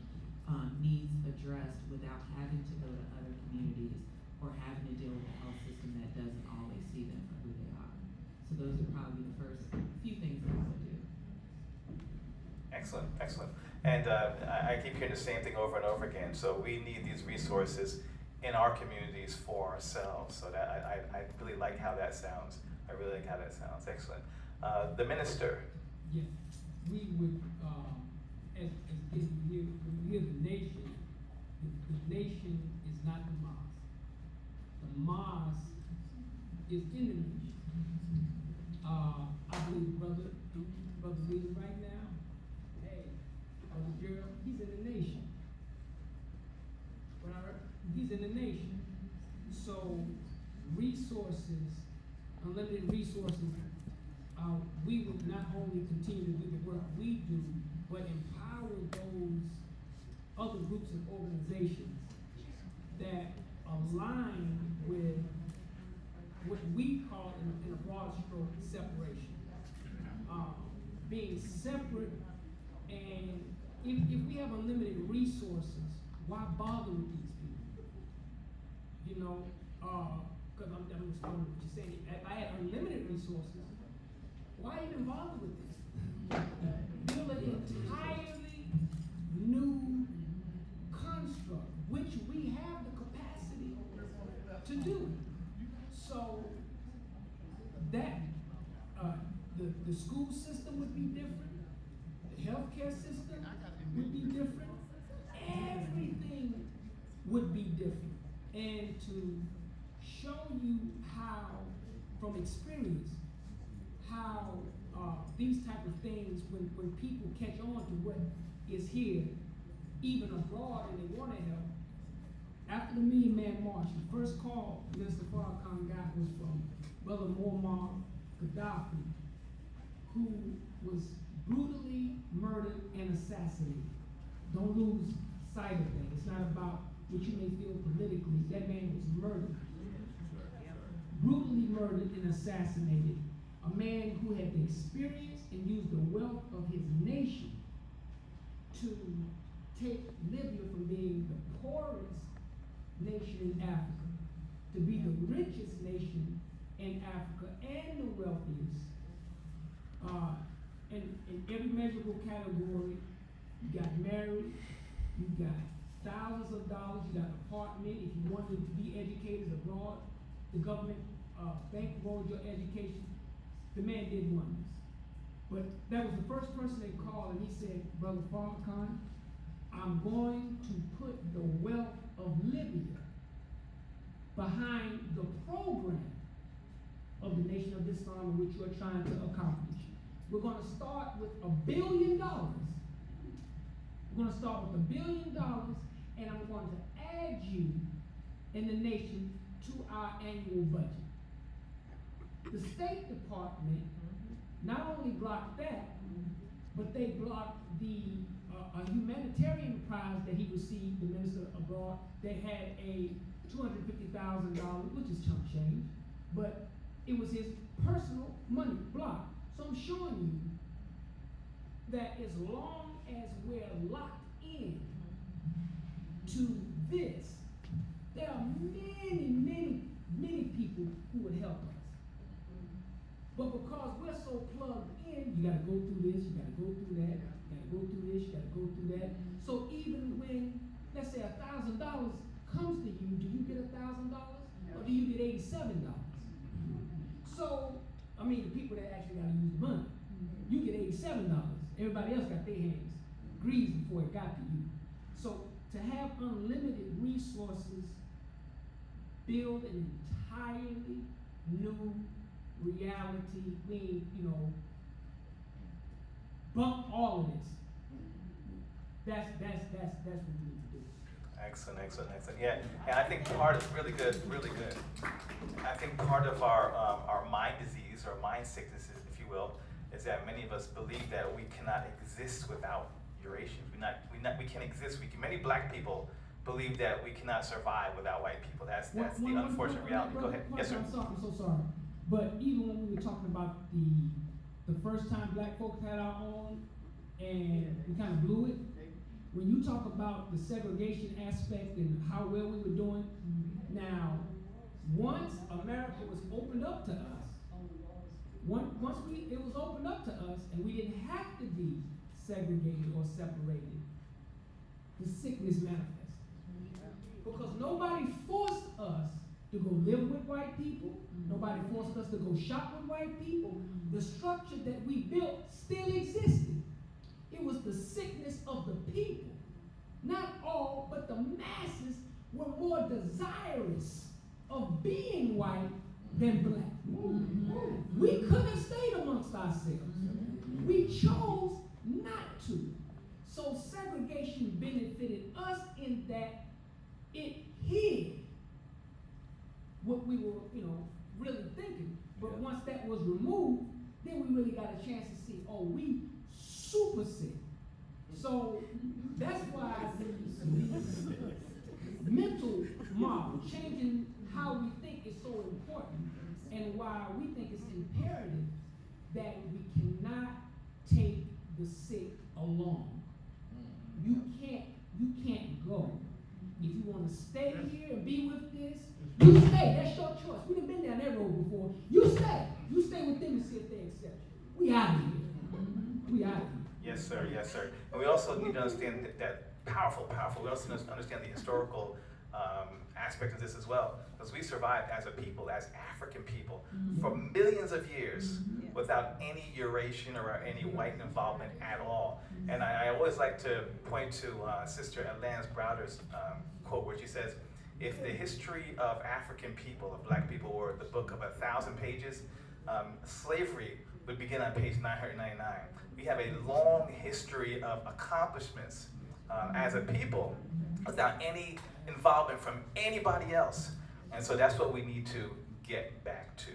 needs addressed without having to go to other communities or having to deal with a health system that doesn't always see them for who they are. So those would probably be the first few things that I would do. Excellent, excellent. And I keep hearing the same thing over and over again. So we need these resources in our communities for ourselves. So that I really like how that sounds. I really like how that sounds. Excellent. The minister. Yes, we would, as we hear the nation, the nation is not the mosque. The mosque is in the nation. I believe brother leader right now, hey, brother Gerald, he's in the nation. He's in the nation. So resources, unlimited resources, we would not only continue to do the work we do, but empower those other groups and organizations that align with what we call in a broad stroke separation. Being separate, and if we have unlimited resources, why bother with these people? Because I'm responding to what you're saying. If I had unlimited resources, why even bother with this? Build an entirely new construct, which we have the capacity to do. So that the school system would be different, the healthcare system would be different, everything would be different. And to show you how, from experience, how these type of things, when people catch on to what is here, even abroad, and they want to help. After the Million Man March, the first call Minister Farrakhan got was from Brother Muammar Gaddafi, who was brutally murdered and assassinated. Don't lose sight of that. It's not about what you may feel politically. That man was murdered. Brutally murdered and assassinated. A man who had the experience and used the wealth of his nation to take Libya from being the poorest nation in Africa to be the richest nation in Africa and the wealthiest. In every measurable category, you got married, you got thousands of dollars, you got an apartment. If you wanted to be educated abroad, the government bankrolled your education. The man did wonders. But that was the first person they called, and he said, Brother Farrakhan, I'm going to put the wealth of Libya behind the program of the Nation of Islam in which you are trying to accomplish. We're going to start with $1 billion. We're going to start with $1 billion, and I'm going to add you in the nation to our annual budget. The State Department not only blocked that, but they blocked the a humanitarian prize that he received, the minister abroad, that had a $250,000, which is chump change, but it was his personal money blocked. So I'm showing you that as long as we're locked in to this, there are many people who would help us. But because we're so plugged in, you gotta go through this, you gotta go through that, you gotta go through this, you gotta go through that. So even when, let's say $1,000 comes to you, do you get $1,000? Or do you get $87? So, I mean, the people that actually gotta use the money, you get $87. Everybody else got their hands greased before it got to you. So to have unlimited resources, build an entirely new reality. We, bump all of this. That's what we need to do. Excellent. Yeah, and I think part of really good. I think part of our mind disease or mind sicknesses, if you will, is that many of us believe that we cannot exist without Eurasians. We can't exist. Many black people believe that we cannot survive without white people. That's the unfortunate reality. Go ahead. Yes, sir. I'm so sorry. But even when we were talking about the first time black folks had our own, and we kind of blew it. When you talk about the segregation aspect and how well we were doing, now, once America was opened up to us, it was opened up to us and we didn't have to be segregated or separated, the sickness manifested. Because nobody forced us to go live with white people. Nobody forced us to go shop with white people. The structure that we built still existed. It was the sickness of the people. Not all, but the masses were more desirous of being white than black. We could have stayed amongst ourselves. We chose not to. So segregation benefited us in that it hid what we were, really thinking. But once that was removed, then we really got a chance to see, we super sick. So that's why the mental model, changing how we think is so important, and why we think it's imperative that we cannot take the sick along. You can't go. If you want to stay here and be with this, you stay. That's your choice. We done been down that road before. You stay. You stay with them and see if they accept you. We out of here. We out of here. Yes, sir. And we also need to understand that powerful. We also need to understand the historical aspect of this as well. Because we survived as a people, as African people, for millions of years without any Eurasian or any white involvement at all. And I always like to point to Sister Lance Browder's quote where she says, if the history of African people, of black people, were the book of 1,000 pages, slavery would begin on page 999. We have a long history of accomplishments as a people without any involvement from anybody else. And so that's what we need to get back to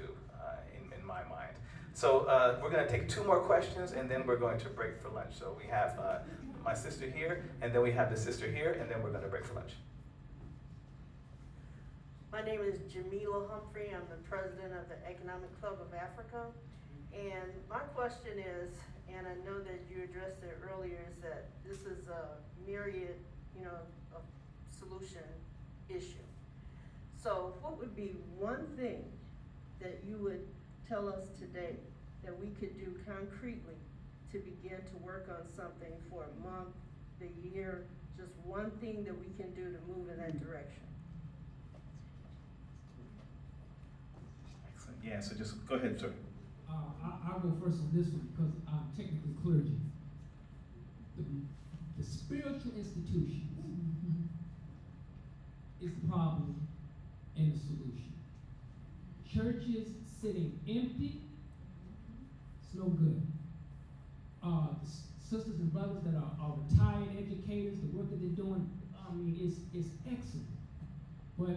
in my mind. So we're going to take 2 more questions and then we're going to break for lunch. So we have my sister here, and then we have the sister here, and then we're going to break for lunch. My name is Jamila Humphrey. I'm the president of the Economic Club of Africa. And my question is, and I know that you addressed it earlier, is that this is a myriad, of solution issue. So what would be one thing that you would tell us today that we could do concretely to begin to work on something for a month, the year, just one thing that we can do to move in that direction? Excellent. Yeah, so just go ahead, sir. I'll go first on this one because I'm technically clergy. The spiritual institutions is the problem and the solution. Churches sitting empty, it's no good. The sisters and brothers that are retired educators, the work that they're doing, it's excellent. But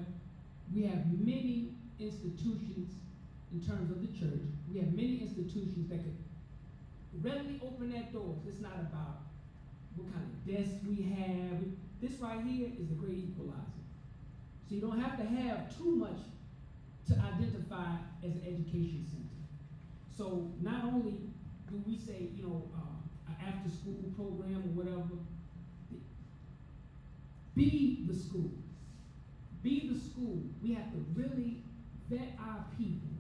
we have many institutions in terms of the church. We have many institutions that could readily open their doors. It's not about what kind of desks we have. This right here is the great equalizer. So you don't have to have too much to identify as an education center. So not only do we say, an after school program or whatever, be the school. Be the school. We have to really vet our people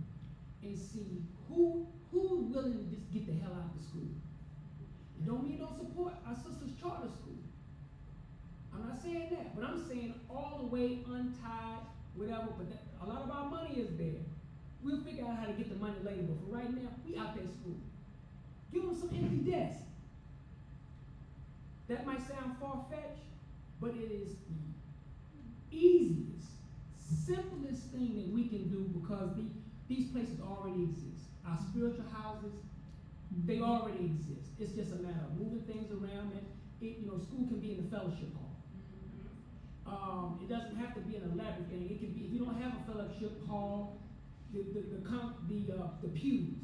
and see who's willing to just get the hell out of school. It don't mean don't support our sister's charter school. I'm not saying that, but I'm saying all the way untied, whatever, but a lot of our money is there. We'll figure out how to get the money later, but for right now, we out there school. Give them some empty desks. That might sound far-fetched, but it is the easiest, simplest thing that we can do because these places already exist. Our spiritual houses, they already exist. It's just a matter of moving things around. And school can be in the fellowship hall. It doesn't have to be an elaborate thing. It can be, if you don't have a fellowship hall, the pews.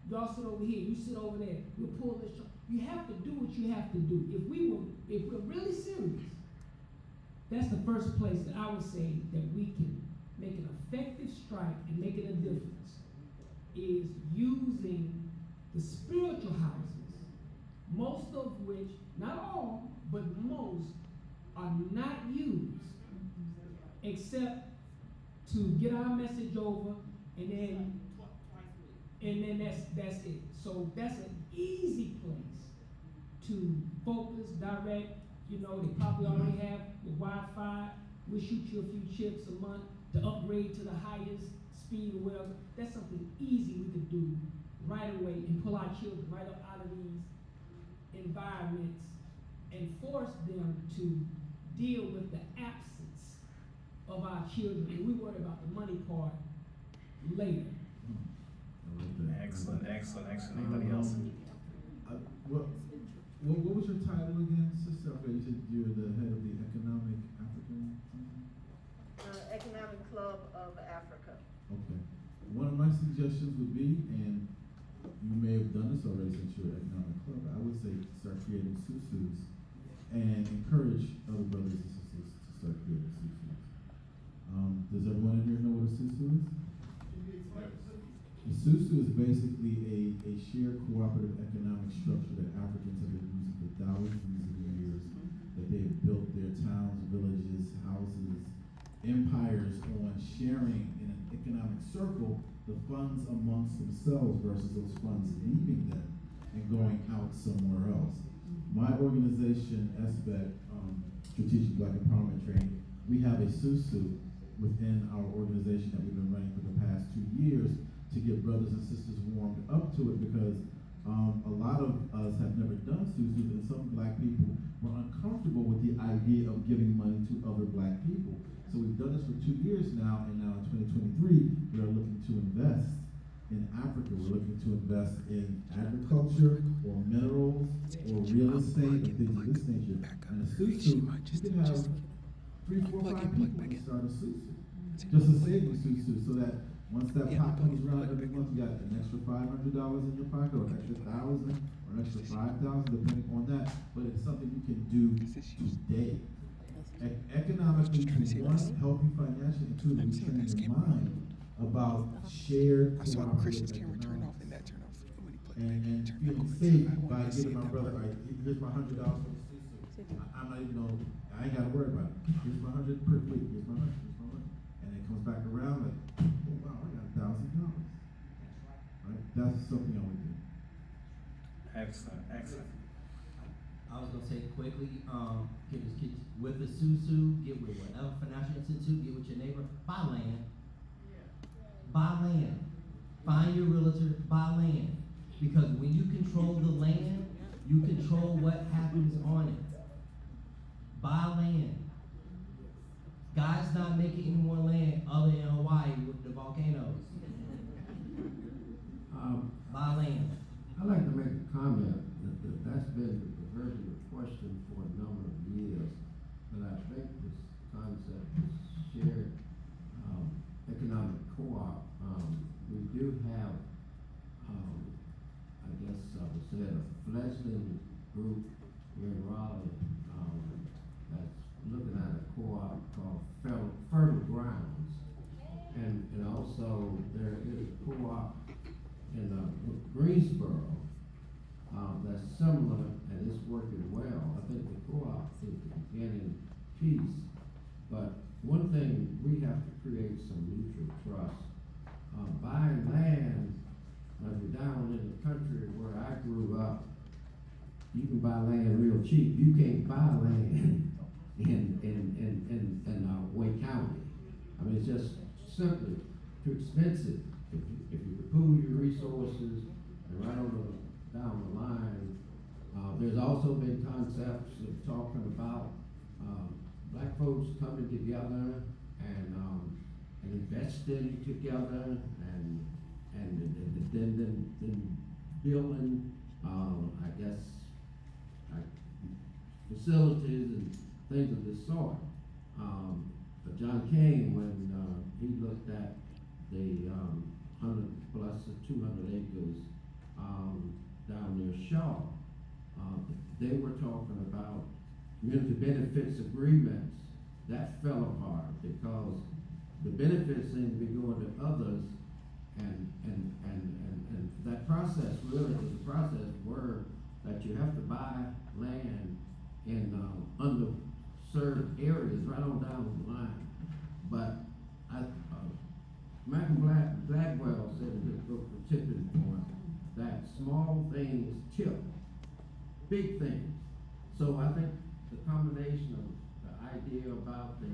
Y'all sit over here, you sit over there. We'll pull this. You have to do what you have to do. If we're really serious, that's the first place that I would say that we can make an effective strike and make it a difference, is using the spiritual houses, most of which, not all, but most, are not used except to get our message over, and then that's it. So that's an easy place to focus, direct. They probably already have the Wi-Fi. We'll shoot you a few chips a month to upgrade to the highest speed or whatever. That's something easy we could do right away and pull our children right up out of these environments and force them to deal with the absence of our children. And we worry about the money part later. Excellent. Anybody else? What was your title again, Sister? Okay, you said you're the head of the Economic African Economic Club of Africa. Okay. One of my suggestions would be, and you may have done this already since you're an economic club, I would say start creating susus and encourage other brothers and sisters to start creating susus. Does everyone in here know what a susu is? A susu is basically a shared cooperative economic structure that Africans have been using for thousands of years, that they have built their towns, villages, houses, empires on sharing in an economic circle the funds amongst themselves versus those funds leaving them and going out somewhere else. My organization, SBEC, Strategic Black Empowerment Training, we have a susu within our organization that we've been running for the past 2 years to get brothers and sisters warmed up to it, because a lot of us have never done susus, and some black people were uncomfortable with the idea of giving money to other black people. So we've done this for 2 years now, and now in 2023, we are looking to invest in Africa. We're looking to invest in agriculture, or minerals, or real estate, and things of this nature. And a susu, you can have 3, 4, 5 people to start a susu. Just a savings susu, so that once that pot comes around every month, you got an extra $500 in your pocket, or an extra $1,000, or an extra $5,000, depending on that. But it's something you can do today. Economically, to one, help you financially, and two, to train your mind about shared cooperative economics. And feeling safe by giving my brother, all right, here's my $100 for the susu. I'm not even gonna, I ain't gotta worry about it. Here's my 100 per week, here's my 100, here's my 100. And it comes back around like, oh wow, I got $1,000. Right? That's something I would do. Excellent. I was gonna say quickly, with the susu, get with whatever financial institute, get with your neighbor, buy land. Buy land. Find your realtor, buy land. Because when you control the land, you control what happens on it. Buy land. God's not making any more land other than Hawaii with the volcanoes. Buy land. I'd like to make a comment that's been the proverbial question for a number of years, but I think this concept is shared economic co-op. We do have, I guess I would say, a fledgling group here in Raleigh that's looking at a co-op called Fertile Grounds, and also there is a co-op in Greensboro that's similar, and it's working well. I think the co-op is the beginning piece, but one thing, we have to create some mutual trust. Buying land, if you're down in the country where I grew up, you can buy land real cheap. You can't buy land in Wake County. I mean, it's just simply too expensive. If you pool your resources and right on down the line, there's also been concepts of talking about black folks coming together and investing together and then building, I guess, facilities and things of this sort. John Kane, when he looked at the 100 plus 200 acres down near Shaw, they were talking about community benefits agreements. That fell apart because the benefits seemed to be going to others, and that process really is a process where that you have to buy land in underserved areas right on down the line. But Malcolm Gladwell said in his book, The Tipping Point, that small things tip big things. So I think the combination of the idea about the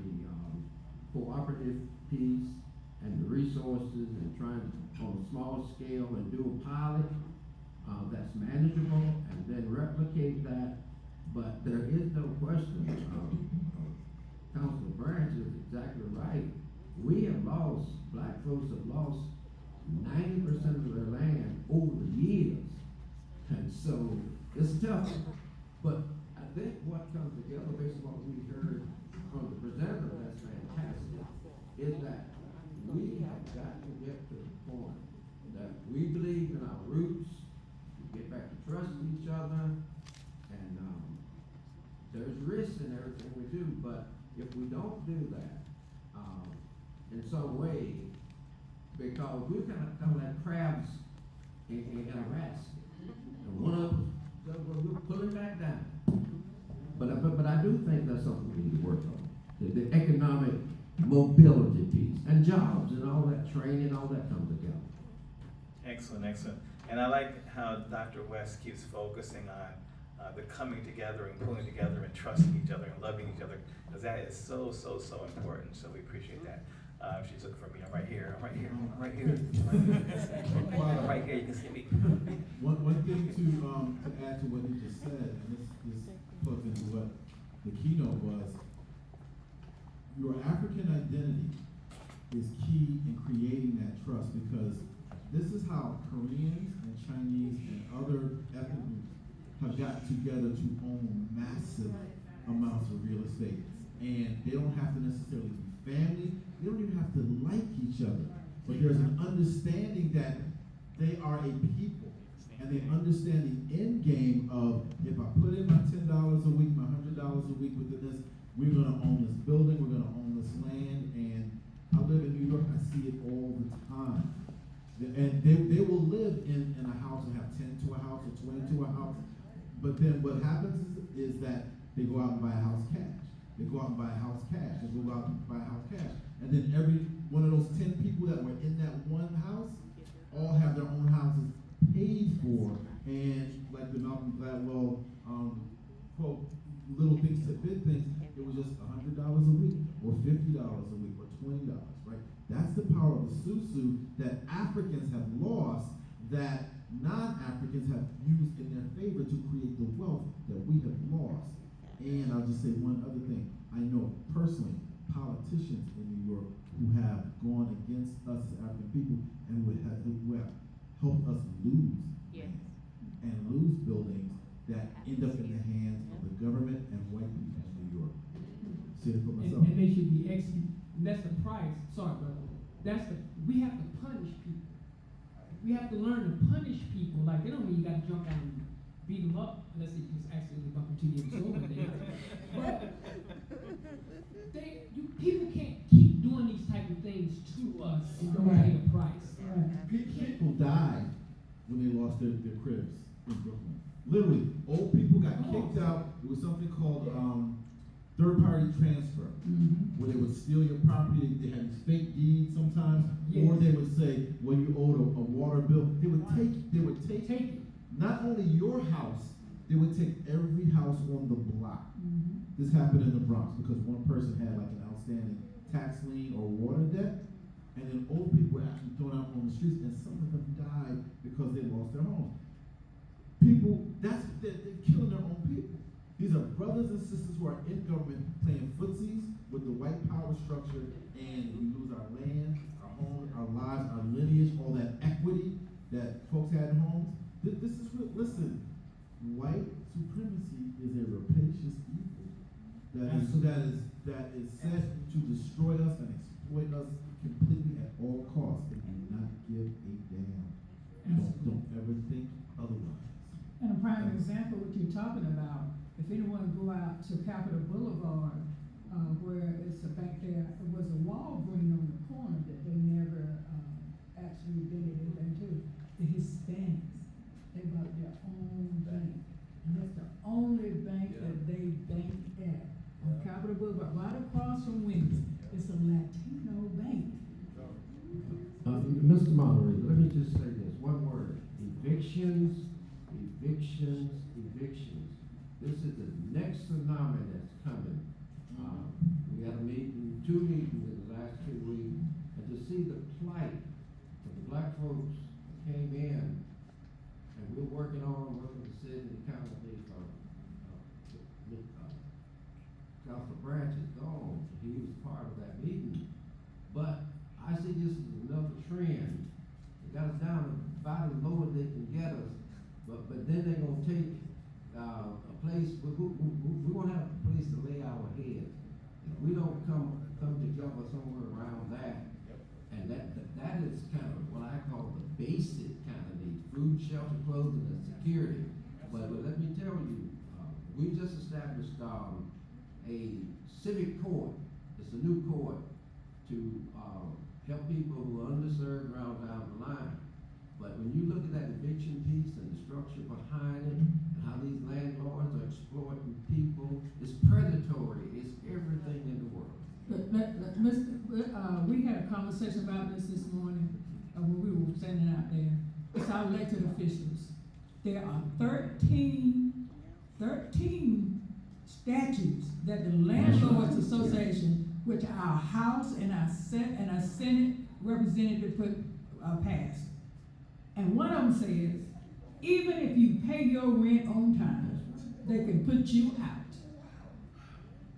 cooperative piece and the resources and trying on a small scale and do a pilot that's manageable and then replicate that. But there is no question, Councilor Branch is exactly right. We have lost, black folks have lost 90% of their land over the years. And so it's tough. But I think what comes together based on what we heard from the presenter, that's fantastic, is that we have got to get to the point that we believe in our roots, we get back to trusting each other, and there's risk in everything we do, but if we don't do that, in some way, because we're kind of like crabs in a basket, and one of them, we're pulling back down. But I do think that's something we need to work on. The economic mobility piece, and jobs, and all that training, all that comes together. Excellent, excellent. And I like how Dr. West keeps focusing on the coming together and pulling together and trusting each other and loving each other, because that is so important. So we appreciate that. She's looking for me. I'm right here. I'm right here. I'm right here. I'm right here. You can see me. One thing to add to what he just said, and this plugs into what the keynote was. Your African identity is key in creating that trust, because this is how Koreans and Chinese and other ethnic groups have gotten together to own massive amounts of real estate. And they don't have to necessarily be family, they don't even have to like each other, but there's an understanding that they are a people, and they understand the end game of, if I put in my $10 a week, my $100 a week within this, we're gonna own this building, we're gonna own this land. And I live in New York, I see it all the time. And they will live in a house and have 10 to a house or 20 to a house, but then what happens is that they go out and buy a house cash. They go out and buy a house cash. They go out and buy a house cash. And then every one of those 10 people that were in that one house all have their own houses paid for. And like the Malcolm Gladwell quote, little things to big things, it was just $100 a week or $50 a week or $20, right? That's the power of the susu that Africans have lost, that non-Africans have used in their favor to create the wealth that we have lost. And I'll just say one other thing. I know personally politicians in New York who have gone against us as African people and who have helped us lose and lose buildings that end up in the hands of the government and white people in New York. See it for myself. And they should be executed. That's the price. Sorry, brother. We have to punish people. We have to learn to punish people. Like, they don't mean you got to jump down and beat them up unless they just accidentally bump into you in the store one day. But people can't keep doing these type of things to us and don't pay a price. People died when they lost their cribs in Brooklyn. Literally, old people got kicked out. It was something called third-party transfer, where they would steal your property. They had these fake deeds sometimes, or they would say, well, you owed a water bill. They would take not only your house, they would take every house on the block. This happened in the Bronx because one person had like an outstanding tax lien or water debt, and then old people were actually thrown out on the streets, and some of them died because they lost their homes. People, they're killing their own people. These are brothers and sisters who are in government playing footsies with the white power structure, and we lose our land, our own our lives, our lineage, all that equity that folks had in homes. This is what, listen, white supremacy is a rapacious evil that is set to destroy us and exploit us completely at all costs and do not give a damn. Don't ever think otherwise. And a prime example, what you're talking about, if anyone go out to Capitol Boulevard, where it's a back there, it was a Walgreens on the corner that they never actually did anything to. The Hispanics, they bought their own bank, and that's the only bank that they bank at on Capitol Boulevard, right across from Wendy's. It's a Latino bank. Mr. Moderator, let me just say this, one word: evictions, evictions, evictions. This is the next tsunami that's coming. We had a meeting, 2 meetings in the last 2 weeks, and to see the plight of the black folks that came in, and we're working with the city and county. Councilor Branch is gone, he was part of that meeting, but I see this as another trend. They got us down about as low as they can get us, but then they're gonna take a place, we won't have a place to lay our heads. If we don't come together somewhere around that, and that is kind of what I call the basic kind of needs: food, shelter, clothing, and security. But let me tell you, we just established a civic court. It's a new court to help people who are underserved around down the line. But when you look at that eviction piece and the structure behind it, and how these landlords are exploiting people, it's predatory. It's everything in the world. We had a conversation about this morning when we were standing out there. It's our elected officials. There are 13 statutes that the Landlords Association, which our House and our Senate representative passed. And one of them says, even if you pay your rent on time, they can put you out.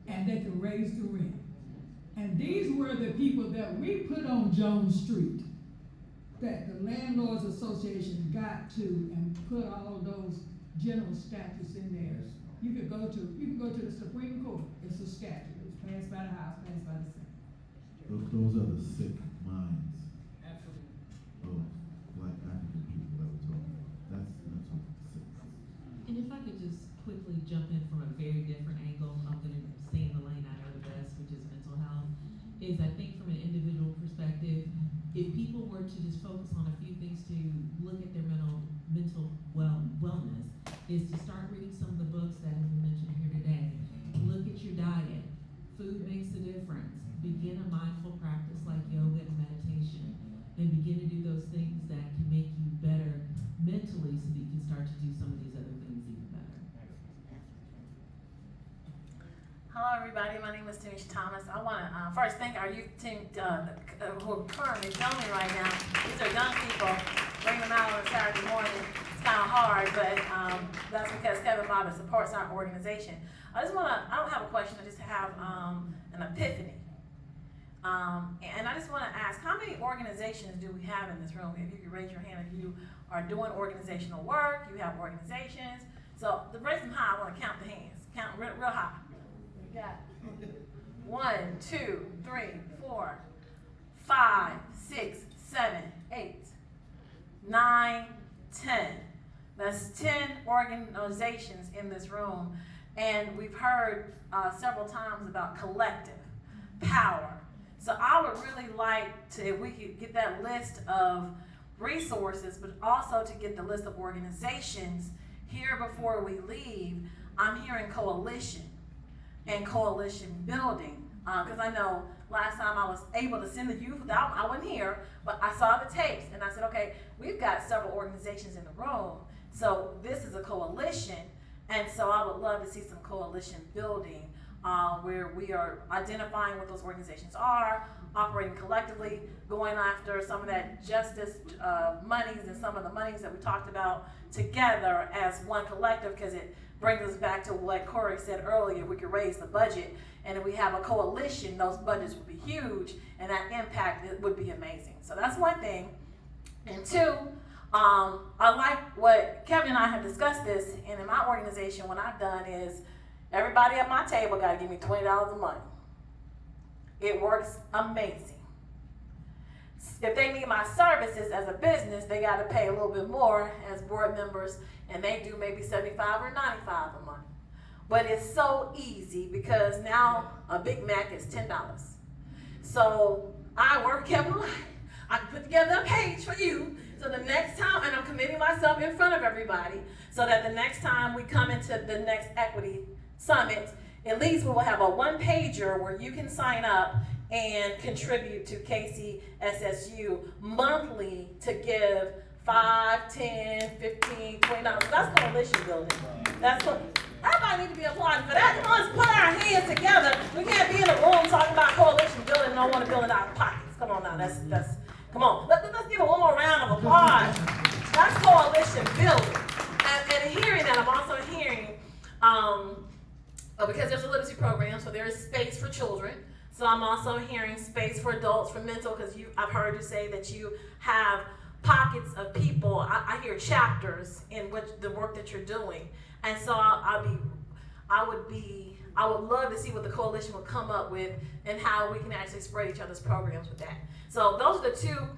And they can raise the rent. And these were the people that we put on Jones Street, that the Landlords Association got to and put all those general statutes in there. You could go to the Supreme Court. It's a statute. It's passed by the House, passed by the Senate. Those are the sick minds. Absolutely. Of black African people that we're talking about. That's what sick. And if I could just quickly jump in from a very different angle, I'm going to stay in the lane I know the best, which is mental health. Is I think from an individual perspective, if people were to just focus on a few things to look at their mental wellness, is to start reading some of the books that have been mentioned here today. Look at your diet. Food makes a difference. Begin a mindful practice like yoga and meditation, and begin to do those things that can make you better mentally so that you can start to do some of these other things even better. Hello everybody, my name is Tanisha Thomas. I want to first thank our youth team who are currently filming right now. These are young people. Bring them out on a Saturday morning. It's kind of hard, but that's because Kevin Bobbitt supports our organization. I don't have a question, I just have an epiphany. And I just want to ask, how many organizations do we have in this room? If you could raise your hand if you are doing organizational work, you have organizations. So to raise them high, I want to count the hands. Count real high. We got 1, 2, 3, 4, 5, 6, 7, 8, 9, 10. That's 10 organizations in this room. And we've heard several times about collective power. So I would really like to, if we could get that list of resources, but also to get the list of organizations here before we leave. I'm hearing coalition and coalition building. Because I know last time I was able to send the youth, I wasn't here, but I saw the tapes and I said, okay, we've got several organizations in the room. So this is a coalition. And so I would love to see some coalition building where we are identifying what those organizations are, operating collectively, going after some of that justice monies and some of the monies that we talked about together as one collective, because it brings us back to what Corey said earlier. We could raise the budget, and if we have a coalition, those budgets would be huge, and that impact it would be amazing. So that's one thing. And two, I like what Kevin and I have discussed this, and in my organization, what I've done is everybody at my table got to give me $20 a month. It works amazing. If they need my services as a business, they got to pay a little bit more as board members, and they do maybe $75 or $95 a month. But it's so easy because now a Big Mac is $10. So I work Kevin Light. I can put together a page for you, so the next time, and I'm committing myself in front of everybody, so that the next time we come into the next equity summit, at least we will have a one-pager where you can sign up and contribute to KCSSU monthly to give $5, $10, $15, $20. That's coalition building. That's what everybody needs to be applauding for that. Come on, let's put our hands together. We can't be in a room talking about coalition building and don't want to build it out of pockets. Come on now, that's come on. Let's give it one more round of applause. That's coalition building. And hearing that, I'm also hearing because there's a literacy program, so there is space for children. So I'm also hearing space for adults, for mental, because I've heard you say that you have pockets of people. I hear chapters in the work that you're doing, and so I would love to see what the coalition will come up with and how we can actually spread each other's programs with that. So those are the two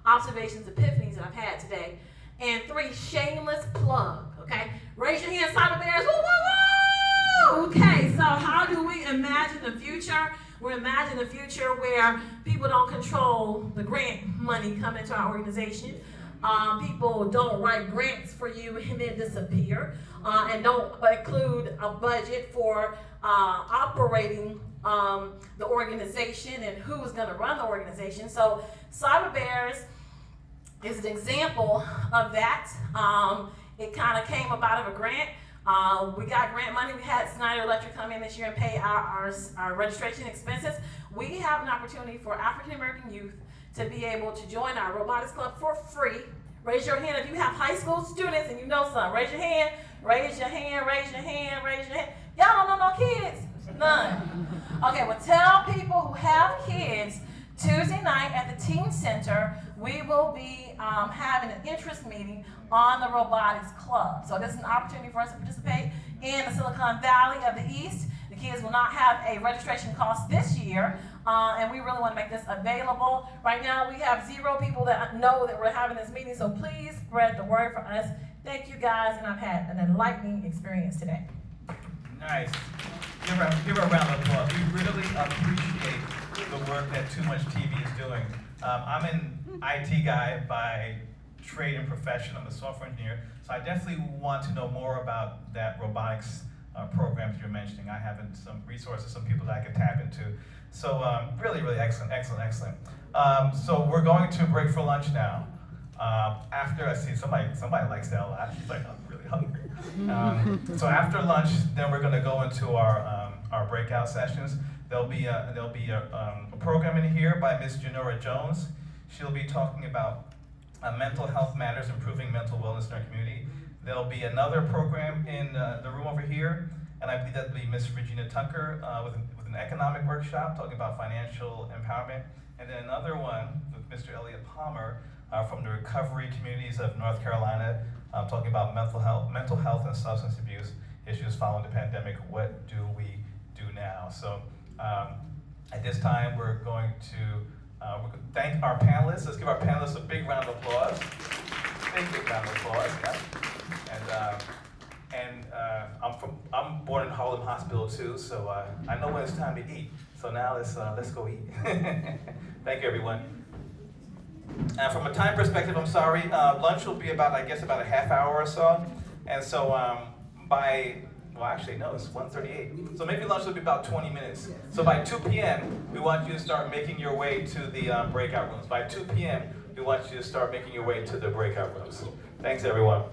observations, epiphanies that I've had today, and 3 shameless plug. Okay, raise your hand, Cyber Bears. Woo, woo, woo! Okay, so how do we imagine the future? We're imagining a future where people don't control the grant money coming to our organization. People don't write grants for you and then disappear, and don't include a budget for operating the organization and who's going to run the organization. So Cyber Bears is an example of that. It kind of came about of a grant. We got grant money. We had Snyder Electric come in this year and pay our registration expenses. We have an opportunity for African American youth to be able to join our robotics club for free. Raise your hand if you have high school students and you know some. Raise your hand, raise your hand, raise your hand, raise your hand. Y'all don't know no kids? None. Okay, well tell people who have kids, Tuesday night at the Teen Center, we will be having an interest meeting on the robotics club. So this is an opportunity for us to participate in the Silicon Valley of the East. The kids will not have a registration cost this year, and we really want to make this available. Right now we have 0 people that know that we're having this meeting, so please spread the word for us. Thank you guys, and I've had an enlightening experience today. Nice. Give her a round of applause. We really appreciate the work that TooMuchTV is doing. I'm an IT guy by trade and profession. I'm a software engineer, so I definitely want to know more about that robotics programs you're mentioning. I have some resources, some people that I could tap into. So really, really excellent, excellent, excellent. So we're going to break for lunch now. After, I see somebody likes that a lot. She's like, I'm really hungry. So after lunch, then we're going to go into our breakout sessions. There'll be a program in here by Ms. Janora Jones. She'll be talking about mental health matters, improving mental wellness in our community. There'll be another program in the room over here, and I believe that'll be Ms. Regina Tucker with an economic workshop talking about financial empowerment. And then another one with Mr. Elliot Palmer from the recovery communities of North Carolina, talking about mental health and substance abuse issues following the pandemic. What do we do now? So at this time, we're going to thank our panelists. Let's give our panelists a big round of applause. Big round of applause. Yeah. And I'm born in Harlem Hospital too, so I know when it's time to eat. So now let's go eat. Thank you, everyone. From a time perspective, I'm sorry. Lunch will be about a half hour or so, and so well, actually, no, it's 1:38. So maybe lunch will be about 20 minutes. So by 2 p.m., we want you to start making your way to the breakout rooms. By 2 p.m., we want you to start making your way to the breakout rooms. Thanks, everyone.